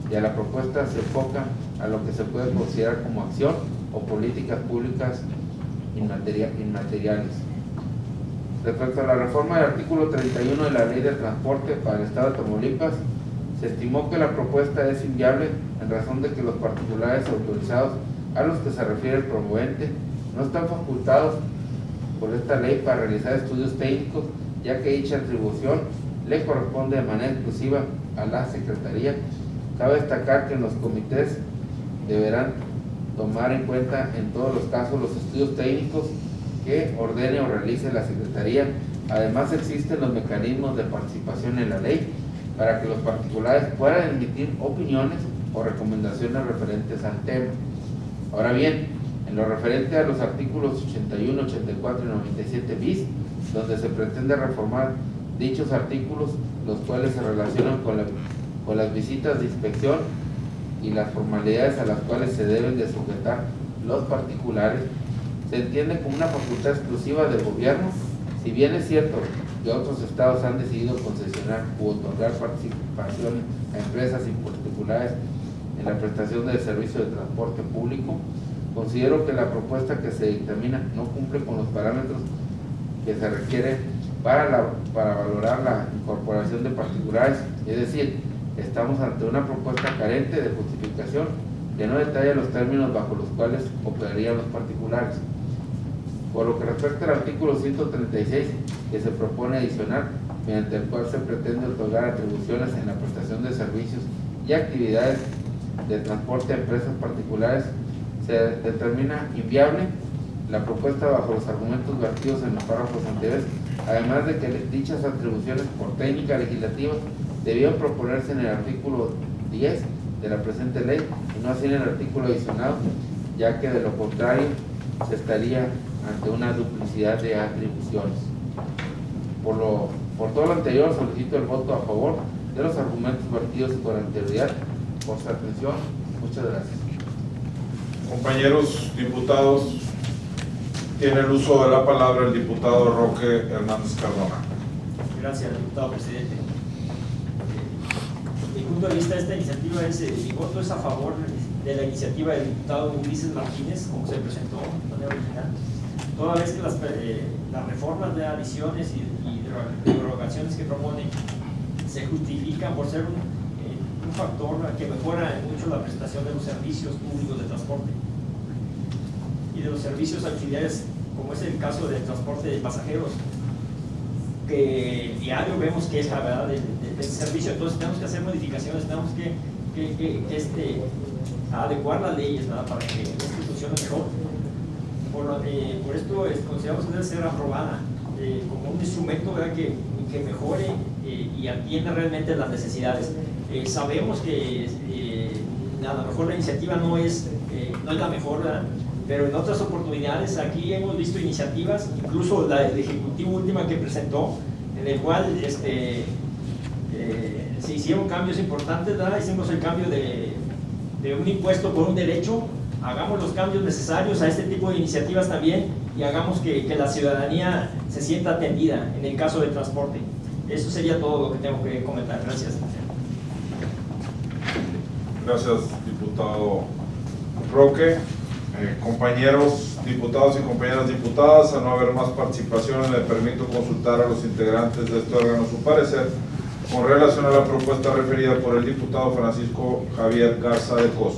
y a la propuesta se enfoca a lo que se puede considerar como acción o políticas públicas inmateriales. Respecto a la reforma del artículo 31 de la Ley de Transporte para el Estado de Tamaulipas, se estimó que la propuesta es inviable en razón de que los particulares autorizados a los que se refiere el promovente no están facultados por esta ley para realizar estudios técnicos, ya que dicha atribución le corresponde de manera exclusiva a la Secretaría. Cabe destacar que en los comités deberán tomar en cuenta en todos los casos los estudios técnicos que ordene o realice la Secretaría. Además, existen los mecanismos de participación en la ley para que los particulares puedan emitir opiniones o recomendaciones referentes al tema. Ahora bien, en lo referente a los artículos 81, 84 y 97 bis, donde se pretende reformar dichos artículos, los cuales se relacionan con las visitas de inspección y las formalidades a las cuales se deben de sujetar los particulares, se entiende como una facultad exclusiva del gobierno. Si bien es cierto que otros estados han decidido concesionar u otorgar participación a empresas y particulares en la prestación del servicio de transporte público, considero que la propuesta que se dictamina no cumple con los parámetros que se requieren para valorar la incorporación de particulares, es decir, estamos ante una propuesta carente de justificación que no detalla los términos bajo los cuales operarían los particulares. Por lo que respecta al artículo 136, que se propone adicionar, mediante el cual se pretende otorgar atribuciones en la prestación de servicios y actividades de transporte a empresas particulares, se determina inviable la propuesta bajo los argumentos vertidos en los párrafos anteriores, además de que dichas atribuciones por técnica legislativa debían proponerse en el artículo 10 de la presente ley y no así en el artículo adicionado, ya que de lo contrario se estaría ante una duplicidad de atribuciones. Por todo lo anterior, solicito el voto a favor de los argumentos vertidos con anterioridad. Por su atención, muchas gracias. Compañeros diputados, tiene el uso de la palabra el diputado Roque Hernández Cardona. Gracias, diputado presidente. Mi punto de vista de esta iniciativa es, mi voto es a favor de la iniciativa del diputado Ulises Martínez, como se presentó de manera original, toda vez que las reformas de adiciones y derogaciones que propone se justifican por ser un factor que mejora mucho la prestación de los servicios públicos de transporte y de los servicios auxiliares, como es el caso del transporte de pasajeros, que diario vemos que es la verdad del servicio. Entonces tenemos que hacer modificaciones, tenemos que adecuar las leyes, ¿verdad?, para que esto funcione mejor. Por esto consideramos que debe ser aprobada como un instrumento, ¿verdad?, que mejore y atienda realmente las necesidades. Sabemos que a lo mejor la iniciativa no es la mejor, ¿verdad?, pero en otras oportunidades aquí hemos visto iniciativas, incluso el Ejecutivo última que presentó, en el cual se hicieron cambios importantes, ¿verdad? Hicimos el cambio de un impuesto por un derecho. Hagamos los cambios necesarios a este tipo de iniciativas también y hagamos que la ciudadanía se sienta atendida en el caso del transporte. Eso sería todo lo que tengo que comentar. Gracias. Gracias, diputado Roque. Compañeros diputados y compañeras diputadas, a no haber más participaciones, me permito consultar a los integrantes de este órgano su parecer con relación a la propuesta referida por el diputado Francisco Javier Garza de Cos.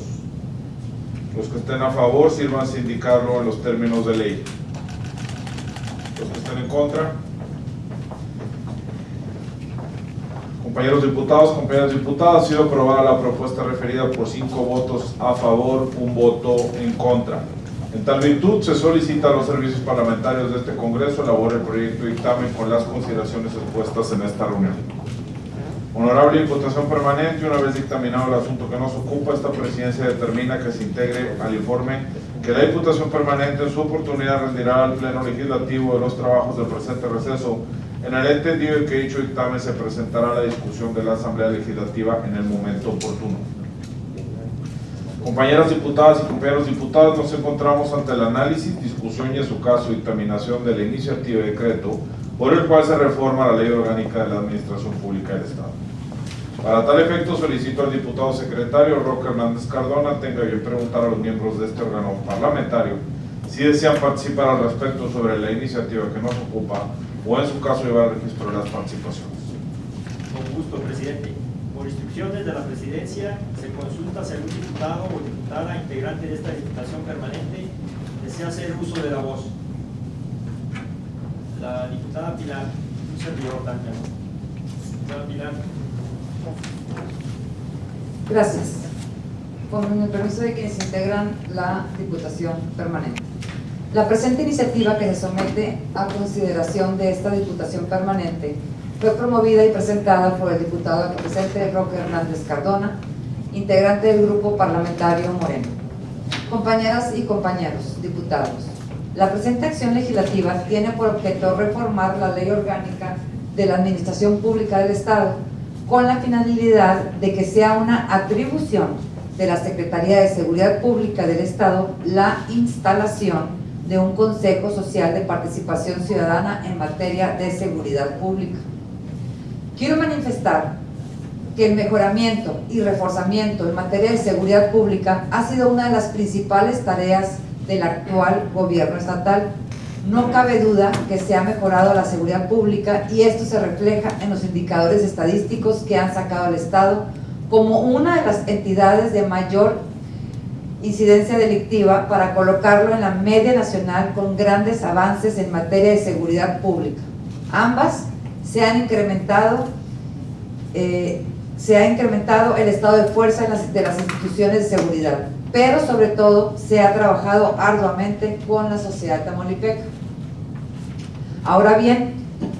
Los que estén a favor, sírvanse indicarlo en los términos de ley. Los que estén en contra. Compañeros diputados, compañeras diputadas, ha sido aprobada la propuesta referida por 5 votos a favor, 1 voto en contra. En tal virtud, se solicita a los servicios parlamentarios de este Congreso elabore el proyecto de dictamen con las consideraciones expuestas en esta reunión. Honorable Diputación Permanente, una vez dictaminado el asunto que nos ocupa, esta presidencia determina que se integre al informe que la Diputación Permanente en su oportunidad rendirá al Pleno Legislativo de los trabajos del presente receso, en el entendido de que dicho dictamen se presentará a la discusión de la Asamblea Legislativa en el momento oportuno. Compañeras diputadas y compañeros diputados, nos encontramos ante el análisis, discusión y en su caso dictaminación de la iniciativa de decreto por el cual se reforma la Ley Orgánica de la Administración Pública del Estado. Para tal efecto solicito al diputado secretario Roque Hernández Cardona tenga yo preguntar a los miembros de este órgano parlamentario si desean participar al respecto sobre la iniciativa que nos ocupa o en su caso llevar registro de las participaciones. Con gusto, presidente. Por instrucciones de la presidencia, se consulta si algún diputado o diputada integrante de esta Diputación Permanente desea hacer uso de la voz. La diputada Pilar, un servidor también. Diputada Pilar. Gracias. Con el permiso de quienes integran la Diputación Permanente. La presente iniciativa que se somete a consideración de esta Diputación Permanente fue promovida y presentada por el diputado aquí presente Roque Hernández Cardona, integrante del Grupo Parlamentario Moreno. Compañeras y compañeros diputados, la presente acción legislativa tiene por objeto reformar la Ley Orgánica de la Administración Pública del Estado con la finalidad de que sea una atribución de la Secretaría de Seguridad Pública del Estado la instalación de un Consejo Social de Participación Ciudadana en materia de seguridad pública. Quiero manifestar que el mejoramiento y reforzamiento en materia de seguridad pública ha sido una de las principales tareas del actual gobierno estatal. No cabe duda que se ha mejorado la seguridad pública y esto se refleja en los indicadores estadísticos que han sacado al Estado como una de las entidades de mayor incidencia delictiva para colocarlo en la media nacional con grandes avances en materia de seguridad pública. Ambas se ha incrementado el estado de fuerza de las instituciones de seguridad, pero sobre todo se ha trabajado arduamente con la sociedad tamaulipeca. Ahora bien,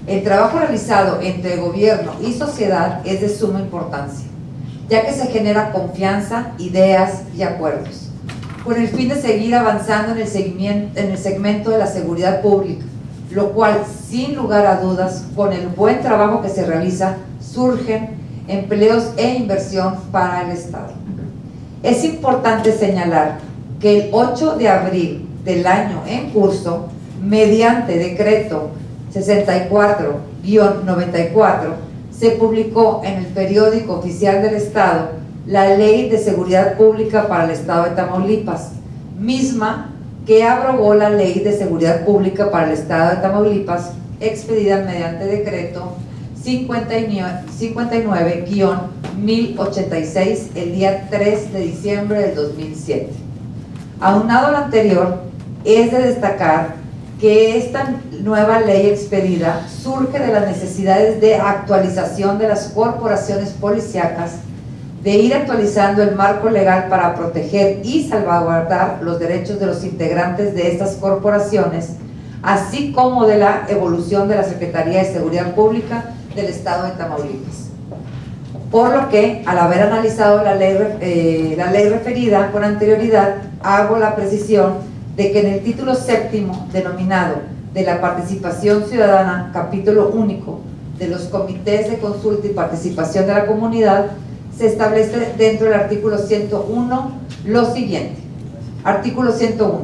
el trabajo realizado entre gobierno y sociedad es de suma importancia, ya que se genera confianza, ideas y acuerdos, con el fin de seguir avanzando en el segmento de la seguridad pública, lo cual, sin lugar a dudas, con el buen trabajo que se realiza, surgen empleos e inversión para el Estado. Es importante señalar que el 8 de abril del año en curso, mediante decreto 64-94, se publicó en el periódico oficial del Estado la Ley de Seguridad Pública para el Estado de Tamaulipas, misma que abrogó la Ley de Seguridad Pública para el Estado de Tamaulipas, expedida mediante decreto 59-1086 el día 3 de diciembre del 2007. Aunado a lo anterior, es de destacar que esta nueva ley expedida surge de las necesidades de actualización de las corporaciones policíacas, de ir actualizando el marco legal para proteger y salvaguardar los derechos de los integrantes de estas corporaciones, así como de la evolución de la Secretaría de Seguridad Pública del Estado de Tamaulipas. Por lo que, al haber analizado la ley referida con anterioridad, hago la precisión de que en el título séptimo, denominado de la participación ciudadana, capítulo único de los comités de consulta y participación de la comunidad, se establece dentro del artículo 101 lo siguiente. Artículo 101.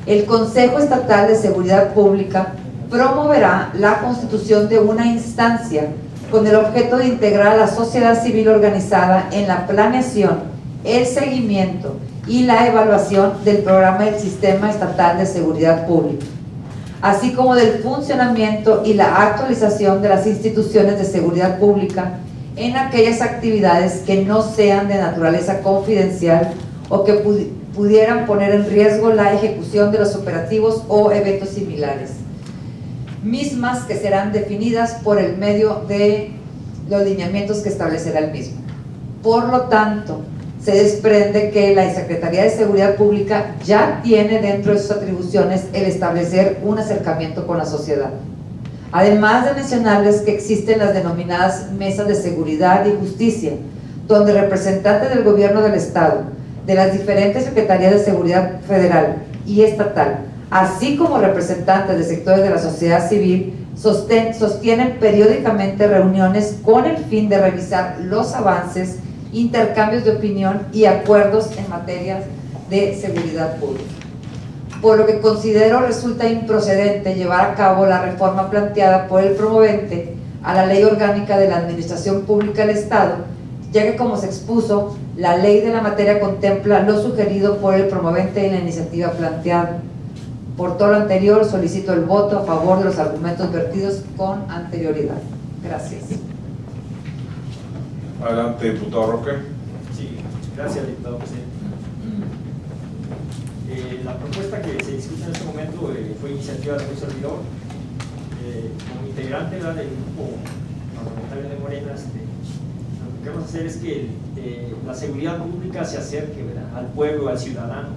El Consejo Estatal de Seguridad Pública promoverá la constitución de una instancia con el objeto de integrar a la sociedad civil organizada en la planeación, el seguimiento y la evaluación del programa del Sistema Estatal de Seguridad Pública, así como del funcionamiento y la actualización de las instituciones de seguridad pública en aquellas actividades que no sean de naturaleza confidencial o que pudieran poner en riesgo la ejecución de los operativos o eventos similares, mismas que serán definidas por el medio de los lineamientos que establecerá el mismo. Por lo tanto, se desprende que la Secretaría de Seguridad Pública ya tiene dentro de sus atribuciones el establecer un acercamiento con la sociedad. Además de mencionarles que existen las denominadas mesas de seguridad y justicia, donde representantes del gobierno del Estado, de las diferentes Secretarías de Seguridad Federal y Estatal, así como representantes de sectores de la sociedad civil, sostienen periódicamente reuniones con el fin de revisar los avances, intercambios de opinión y acuerdos en materia de seguridad pública. Por lo que considero resulta improcedente llevar a cabo la reforma planteada por el promovente a la Ley Orgánica de la Administración Pública del Estado, ya que, como se expuso, la ley de la materia contempla lo sugerido por el promovente en la iniciativa planteada. Por todo lo anterior, solicito el voto a favor de los argumentos vertidos con anterioridad. Gracias. Adelante, diputado Roque. Sí, gracias, diputado presidente. La propuesta que se discute en este momento fue iniciativa de un servidor. Como integrante del grupo parlamentario de Morena, lo que queremos hacer es que la seguridad pública se acerque, ¿verdad?, al pueblo, al ciudadano.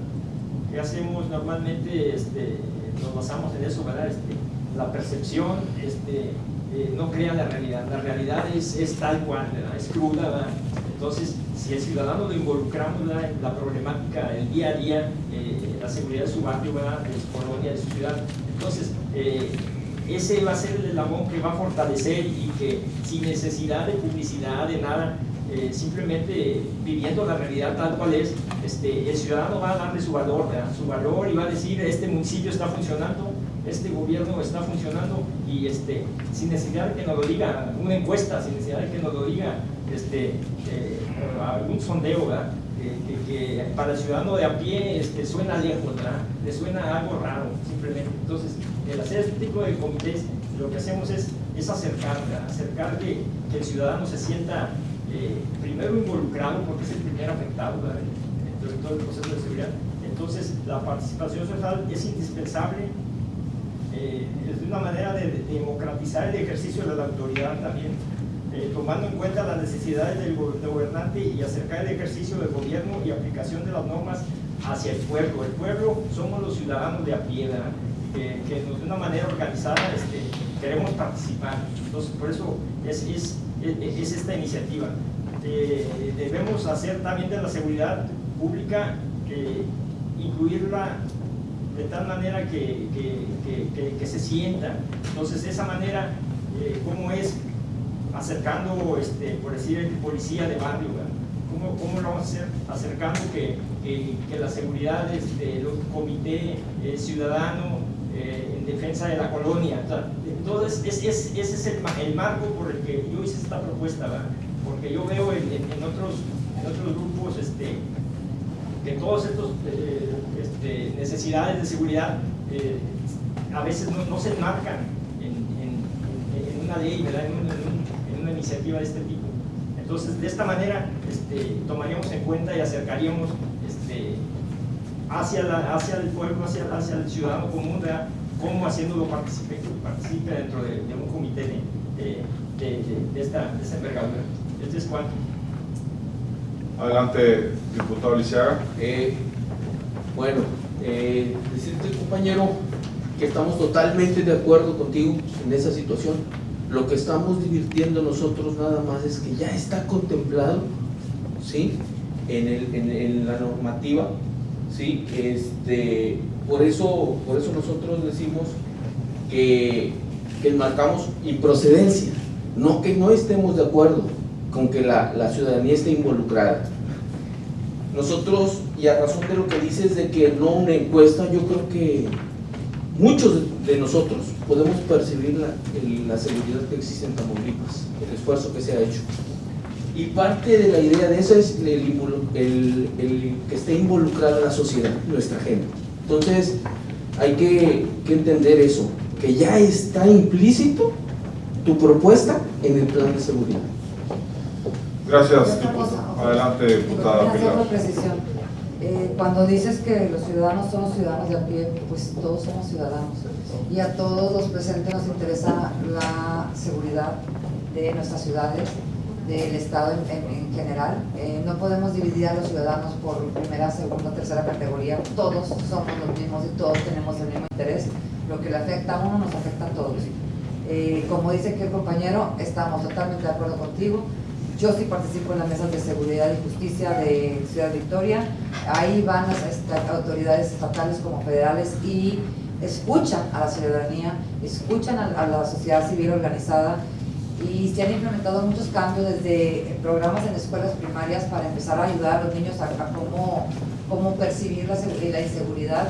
¿Qué hacemos normalmente? Nos basamos en eso, ¿verdad? La percepción no crea la realidad. La realidad es tal cual, ¿verdad?, es cruda, ¿verdad? Entonces, si el ciudadano lo involucramos, ¿verdad?, en la problemática del día a día, la seguridad de su barrio, ¿verdad?, de su colonia, de su ciudad, entonces ese va a ser el eslabón que va a fortalecer y que sin necesidad de publicidad, de nada, simplemente viviendo la realidad tal cual es, el ciudadano va a darle su valor, ¿verdad? Su valor, y va a decir, este municipio está funcionando, este gobierno está funcionando, y sin necesidad de que nos lo diga una encuesta, sin necesidad de que nos lo diga algún sondeo, ¿verdad? Que para el ciudadano de a pie suena lejos, ¿verdad? Le suena algo raro, simplemente. Entonces, el hacer este tipo de comités, lo que hacemos es acercar, ¿verdad? Acercar que el ciudadano se sienta primero involucrado, porque es el primer afectado, ¿verdad? En todo el proceso de seguridad. Entonces, la participación social es indispensable, es una manera de democratizar el ejercicio de la autoridad también, tomando en cuenta las necesidades del gobernante y acercar el ejercicio del gobierno y aplicación de las normas hacia el pueblo. El pueblo somos los ciudadanos de a pie, ¿verdad? Que de una manera organizada queremos participar. Entonces, por eso es esta iniciativa. Debemos hacer también de la seguridad pública, incluirla de tal manera que se sienta. Entonces, de esa manera, ¿cómo es? Acercando, por decir, el policía de barrio, ¿verdad? ¿Cómo lo vamos a hacer? Acercando que la seguridad, el comité ciudadano en defensa de la colonia. Entonces, ese es el marco por el que yo hice esta propuesta, ¿verdad? Porque yo veo en otros grupos que todos estos necesidades de seguridad a veces no se enmarcan en una ley, ¿verdad? En una iniciativa de este tipo. Entonces, de esta manera tomaríamos en cuenta y acercaríamos hacia el pueblo, hacia el ciudadano común, ¿verdad? Cómo haciéndolo participe dentro de un comité de esta envergadura. Este es Juan. Adelante, diputado Lisiaga. Bueno, decirte, compañero, que estamos totalmente de acuerdo contigo en esa situación. Lo que estamos divirtiendo nosotros nada más es que ya está contemplado, ¿sí?, en la normativa, ¿sí? Por eso nosotros decimos que enmarcamos improcedencia, no que no estemos de acuerdo con que la ciudadanía esté involucrada. Nosotros, y a razón de lo que dices de que no una encuesta, yo creo que muchos de nosotros podemos percibir la seguridad que existe en Tamaulipas, el esfuerzo que se ha hecho. Y parte de la idea de eso es el que esté involucrada la sociedad, nuestra gente. Entonces, hay que entender eso, que ya está implícito tu propuesta en el plan de seguridad. Gracias, diputado. Adelante, diputada Quiero hacer una Pilar. precisión. Cuando dices que los ciudadanos son los ciudadanos de a pie, pues todos somos ciudadanos. Y a todos los presentes nos interesa la seguridad de nuestras ciudades, del Estado en general. No podemos dividir a los ciudadanos por primera, segunda, tercera categoría. Todos somos los mismos y todos tenemos el mismo interés. Lo que le afecta a uno nos afecta a todos. Como dice aquí el compañero, estamos totalmente de acuerdo contigo. Yo sí participo en las mesas de seguridad y justicia de Ciudad Victoria. Ahí van las autoridades estatales como federales y escuchan a la ciudadanía, escuchan a la sociedad civil organizada, y se han implementado muchos cambios desde programas en escuelas primarias para empezar a ayudar a los niños a cómo percibir la inseguridad,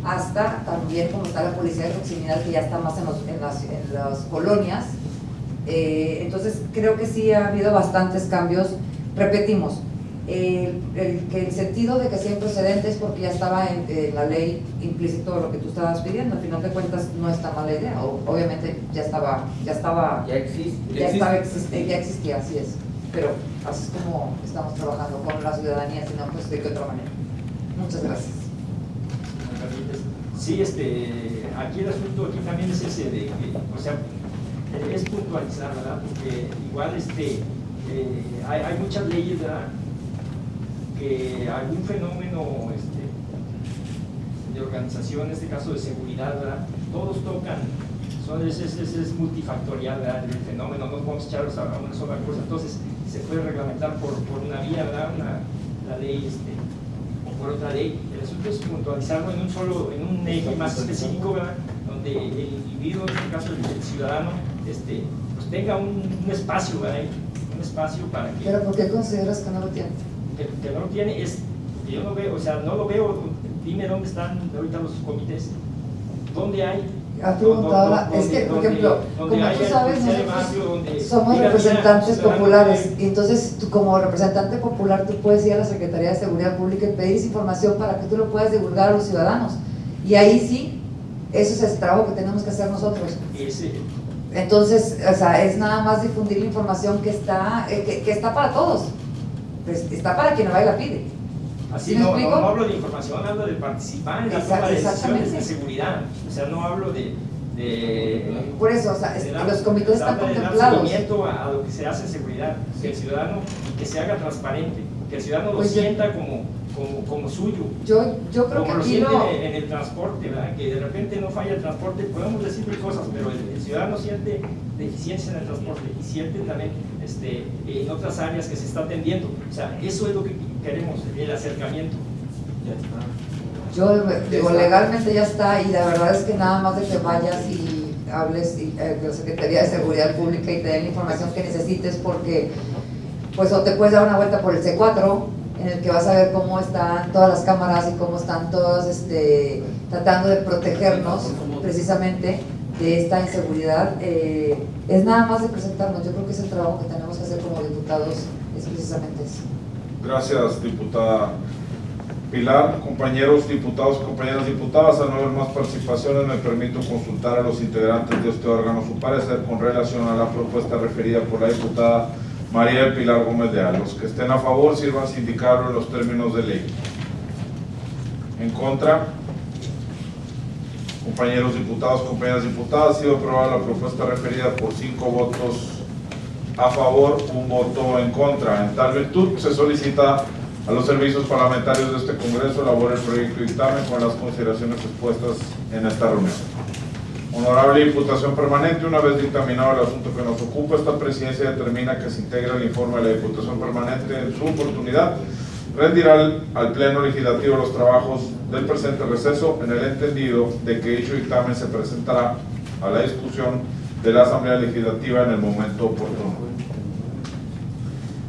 hasta también como está la policía de proximidad, que ya está más en las colonias. Entonces creo que sí ha habido bastantes cambios. Repetimos, que el sentido de que sea improcedente es porque ya estaba en la ley implícito lo que tú estabas pidiendo. Al final de cuentas no está mala idea, obviamente ya existía, así es, pero así es como estamos trabajando con la ciudadanía, si no, pues de qué otra manera. Muchas gracias. Sí, aquí el asunto aquí también es ese de que, o sea, es puntualizar, ¿verdad? Porque igual hay muchas leyes, ¿verdad?, que algún fenómeno de organización, en este caso de seguridad, ¿verdad?, todos tocan, es multifactorial, ¿verdad?, el fenómeno, no podemos echarlos a una sola cosa. Entonces se puede reglamentar por una vía, ¿verdad?, la ley, o por otra ley. El asunto es puntualizarlo en un eje más específico, ¿verdad?, donde el individuo, en este caso el ciudadano, pues tenga un espacio, ¿verdad? Un espacio para que... ¿Pero por qué consideras que no lo tiene? Que no lo tiene, es que yo no veo, o sea, no lo veo. Dime dónde están ahorita los comités, dónde hay. Has preguntado, es que, por ejemplo, como tú sabes, nosotros somos representantes populares, y entonces tú como representante popular tú puedes ir a la Secretaría de Seguridad Pública y pedir información para que tú lo puedas divulgar a los ciudadanos, y ahí sí, eso es el trabajo que tenemos que hacer nosotros. Entonces, o sea, es nada más difundir la información que está para todos, pues, está para quien no la pide. Así ¿Sí no hablo de información, hablo de participar en la toma de decisiones de seguridad. O sea, no hablo de por eso, o sea, los comités están contemplados. Dar seguimiento a lo que se hace en seguridad, que el ciudadano, que se haga transparente, que el ciudadano lo sienta como suyo. Yo creo que como lo aquí siente en el transporte, ¿verdad? Que de repente no falla el transporte, podemos decirle cosas, pero el ciudadano siente deficiencias en el transporte y siente también en otras áreas que se está atendiendo. O sea, eso es lo que queremos, el acercamiento. Ya está. Yo digo, legalmente ya está, y la verdad es que nada más de que vayas y hables con la Secretaría de Seguridad Pública y te den la información que necesites, porque pues o te puedes dar una vuelta por el C4, en el que vas a ver cómo están todas las cámaras y cómo están todos tratando de protegernos precisamente de esta inseguridad. Es nada más de presentarnos. Yo creo que es el trabajo que tenemos que hacer como diputados, es precisamente eso. Gracias, diputada Pilar. Compañeros diputados, compañeras diputadas, al no haber más participaciones, me permito consultar a los integrantes de este órgano su parecer con relación a la propuesta referida por la diputada María del Pilar Gómez de Al. Los que estén a favor, sirvan indicarlo en los términos de ley. En contra. Compañeros diputados, compañeras diputadas, ha sido aprobada la propuesta referida por 5 votos a favor, 1 voto en contra. En tal virtud, se solicita a los servicios parlamentarios de este Congreso elaborar el proyecto de dictamen con las consideraciones expuestas en esta reunión. Honorable Diputación Permanente, una vez dictaminado el asunto que nos ocupa, esta presidencia determina que se integra el informe de la Diputación Permanente en su oportunidad. Rendirá al Pleno Legislativo los trabajos del presente receso en el entendido de que dicho dictamen se presentará a la discusión de la Asamblea Legislativa en el momento oportuno.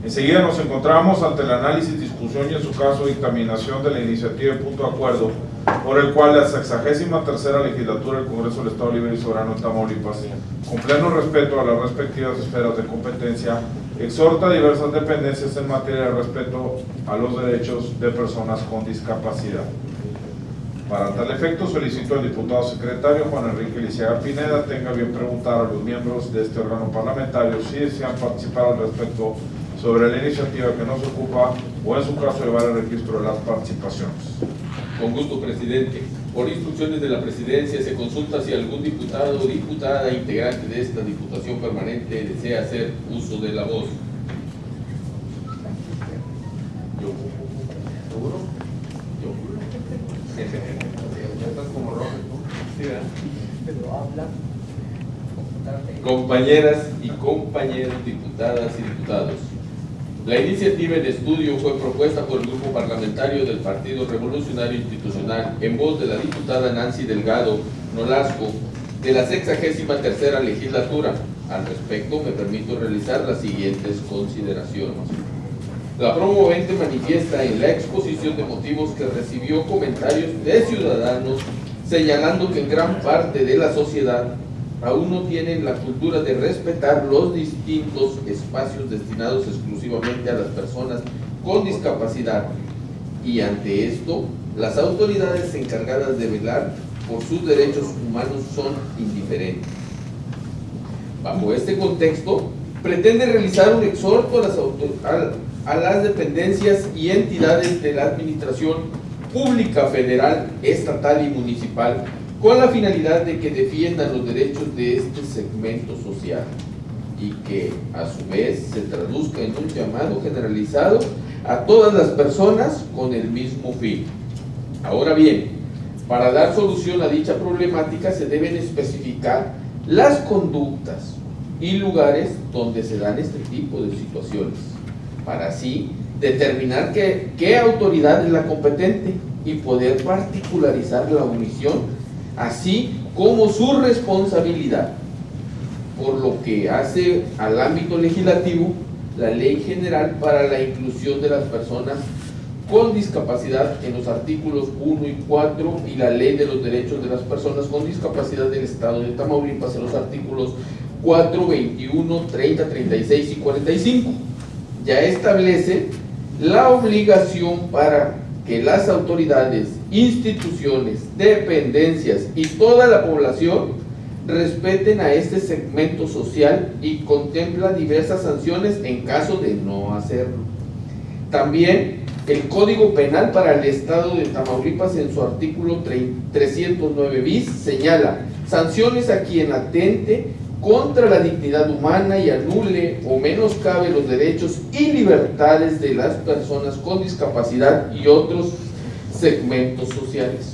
Enseguida nos encontramos ante el análisis, discusión y en su caso dictaminación de la iniciativa de punto de acuerdo por el cual la 63ª Legislatura del Congreso del Estado Libre y Soberano de Tamaulipas, con pleno respeto a las respectivas esferas de competencia, exhorta a diversas dependencias en materia de respeto a los derechos de personas con discapacidad. Para tal efecto, solicito al diputado secretario Juan Enrique Lisiaga Pineda tenga bien preguntar a los miembros de este órgano parlamentario si desean participar al respecto sobre la iniciativa que nos ocupa o en su caso llevar el registro de las participaciones. Con gusto, presidente. Por instrucciones de la presidencia se consulta si algún diputado o diputada integrante de esta Diputación Permanente desea hacer uso de la voz. Yo. ¿Seguro? Yo. Estás como rojo, ¿no? Sí, ¿verdad? Compañeras y compañeros diputadas y diputados, la iniciativa en estudio fue propuesta por el Grupo Parlamentario del Partido Revolucionario Institucional en voz de la diputada Nancy Delgado Nolasco de la 63ª Legislatura. Al respecto, me permito realizar las siguientes consideraciones. La promovente manifiesta en la exposición de motivos que recibió comentarios de ciudadanos señalando que en gran parte de la sociedad aún no tienen la cultura de respetar los distintos espacios destinados exclusivamente a las personas con discapacidad, y ante esto, las autoridades encargadas de velar por sus derechos humanos son indiferentes. Bajo este contexto, pretende realizar un exhorto a las dependencias y entidades de la administración pública federal, estatal y municipal, con la finalidad de que defiendan los derechos de este segmento social y que a su vez se traduzca en un llamado generalizado a todas las personas con el mismo fin. Ahora bien, para dar solución a dicha problemática se deben especificar las conductas y lugares donde se dan este tipo de situaciones, para así determinar qué autoridad es la competente y poder particularizar la omisión así como su responsabilidad. por lo que hace al ámbito legislativo la Ley General para la Inclusión de las Personas con Discapacidad en los artículos 1 y 4 y la Ley de los Derechos de las Personas con Discapacidad del Estado de Tamaulipas en los artículos 4, 21, 30, 36 y 45. Ya establece la obligación para que las autoridades, instituciones, dependencias y toda la población respeten a este segmento social y contempla diversas sanciones en caso de no hacerlo. También el Código Penal para el Estado de Tamaulipas en su artículo 309 bis señala sanciones a quien atente contra la dignidad humana y anule o menoscabe los derechos y libertades de las personas con discapacidad y otros segmentos sociales.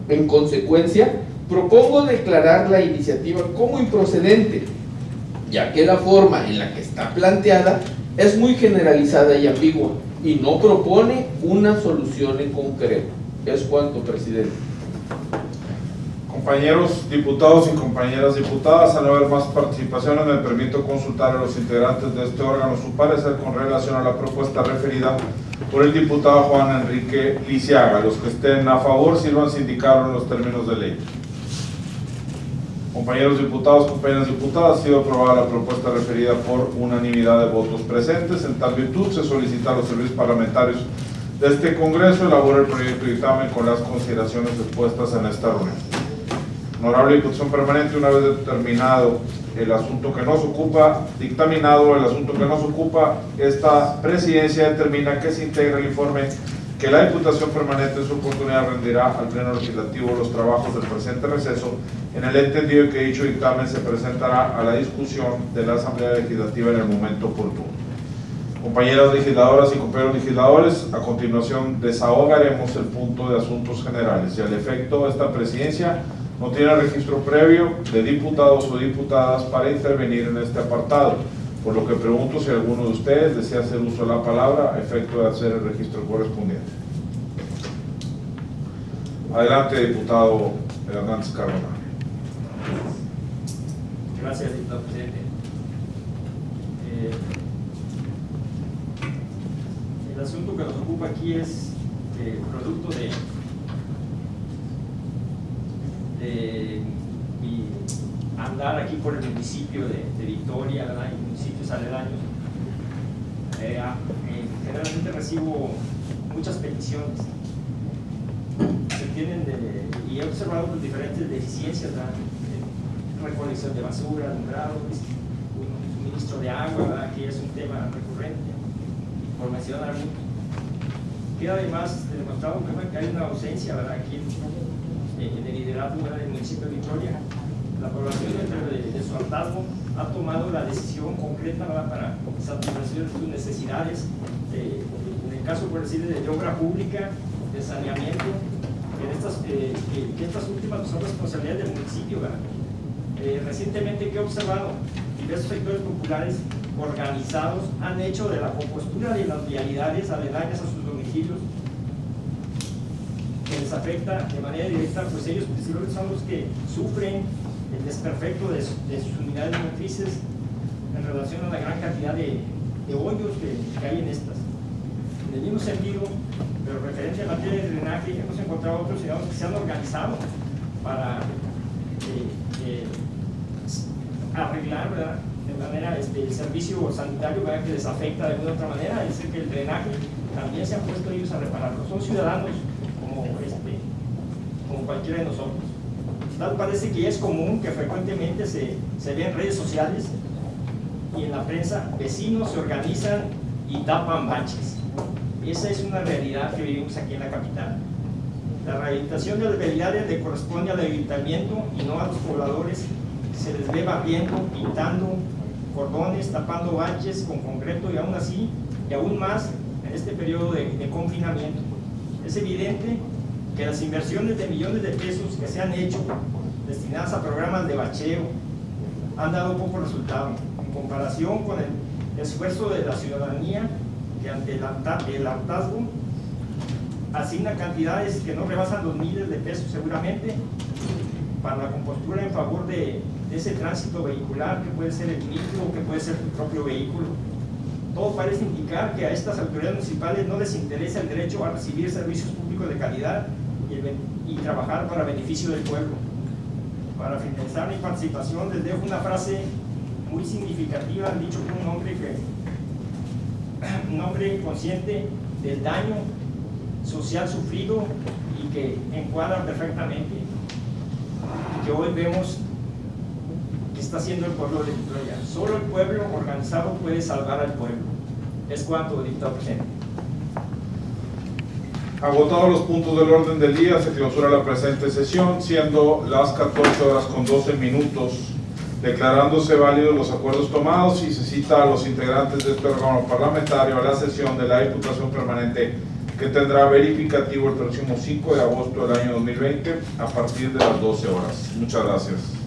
En consecuencia, propongo declarar la iniciativa como improcedente, ya que la forma en la que está planteada es muy generalizada y ambigua y no propone una solución en concreto. Es cuanto, presidente. Compañeros diputados y compañeras diputadas, al no haber más participaciones, me permito consultar a los integrantes de este órgano su parecer con relación a la propuesta referida por el diputado Juan Enrique Lisiaga. Los que estén a favor, sirvan se indicaron los términos de ley. Compañeros diputados, compañeras diputadas, ha sido aprobada la propuesta referida por unanimidad de votos presentes. En tal virtud, se solicita a los servicios parlamentarios de este Congreso elaborar el proyecto de dictamen con las consideraciones expuestas en esta reunión. Honorable Diputación Permanente, una vez determinado el asunto que nos ocupa, dictaminado el asunto que nos ocupa, esta presidencia determina que se integra el informe que la Diputación Permanente en su oportunidad rendirá al Pleno Legislativo los trabajos del presente receso, en el entendido que dicho dictamen se presentará a la discusión de la Asamblea Legislativa en el momento oportuno. Compañeras legisladoras y compañeros legisladores, a continuación desahogaremos el punto de asuntos generales y al efecto esta presidencia no tiene registro previo de diputados o diputadas para intervenir en este apartado, por lo que pregunto si alguno de ustedes desea hacer uso de la palabra a efecto de hacer el registro correspondiente. Adelante, diputado Hernández Cardona. Gracias, diputado presidente. El asunto que nos ocupa aquí es producto de mi andar aquí por el municipio de Victoria, ¿verdad? Y municipios aledaños. Generalmente recibo muchas peticiones que tienen y he observado pues, diferentes deficiencias, ¿verdad? Recolección de basura, alumbrado, suministro de agua, ¿verdad? Que es un tema recurrente, por mencionar algo. Queda además demostrado que hay una ausencia, ¿verdad? Aquí en el liderazgo del municipio de Victoria. La población de su hartazgo ha tomado la decisión concreta, ¿verdad? Para satisfacer sus necesidades, en el caso por decir de obra pública, de saneamiento, que estas últimas son responsabilidad del municipio, ¿verdad? Recientemente que he observado diversos sectores populares organizados han hecho de la compostura de las vialidades aledañas a sus domicilios que les afecta de manera directa, pues ellos principalmente son los que sufren el desperfecto de sus unidades motrices en relación a la gran cantidad de hoyos que hay en estas. En el mismo sentido, pero referente a la materia de drenaje, hemos encontrado otros ciudadanos que se han organizado para arreglar, ¿verdad? De manera el servicio sanitario, ¿verdad? Que les afecta de alguna otra manera, es decir, que el drenaje también se han puesto ellos a repararlo. Son ciudadanos como cualquiera de nosotros. Tal parece que ya es común que frecuentemente se ve en redes sociales y en la prensa, vecinos se organizan y tapan baches. Esa es una realidad que vivimos aquí en la capital. La rehabilitación de las vialidades le corresponde al ayuntamiento y no a los pobladores. Se les ve barriendo, pintando cordones, tapando baches con concreto y aún así, y aún más en este periodo de confinamiento. Es evidente que las inversiones de millones de pesos que se han hecho destinadas a programas de bacheo han dado poco resultado en comparación con el esfuerzo de la ciudadanía que ante el hartazgo asigna cantidades que no rebasan los miles de pesos seguramente para la compostura en favor de de ese tránsito vehicular, que puede ser el micro o que puede ser tu propio vehículo. Todo parece indicar que a estas autoridades municipales no les interesa el derecho a recibir servicios públicos de calidad y trabajar para beneficio del pueblo. Para finalizar mi participación, les dejo una frase muy significativa, dicho por un hombre consciente del daño social sufrido y que encuadra perfectamente y que hoy vemos que está haciendo el pueblo de Victoria. Solo el pueblo organizado puede salvar al pueblo. Es cuanto, diputado presidente. Agotados los puntos del orden del día, se clausura la presente sesión, siendo las 14:12, declarándose válidos los acuerdos tomados, y se cita a los integrantes de este órgano parlamentario a la sesión de la Diputación Permanente, que tendrá verificativo el próximo 5 de agosto del año 2020 a partir de las 12 horas. Muchas gracias.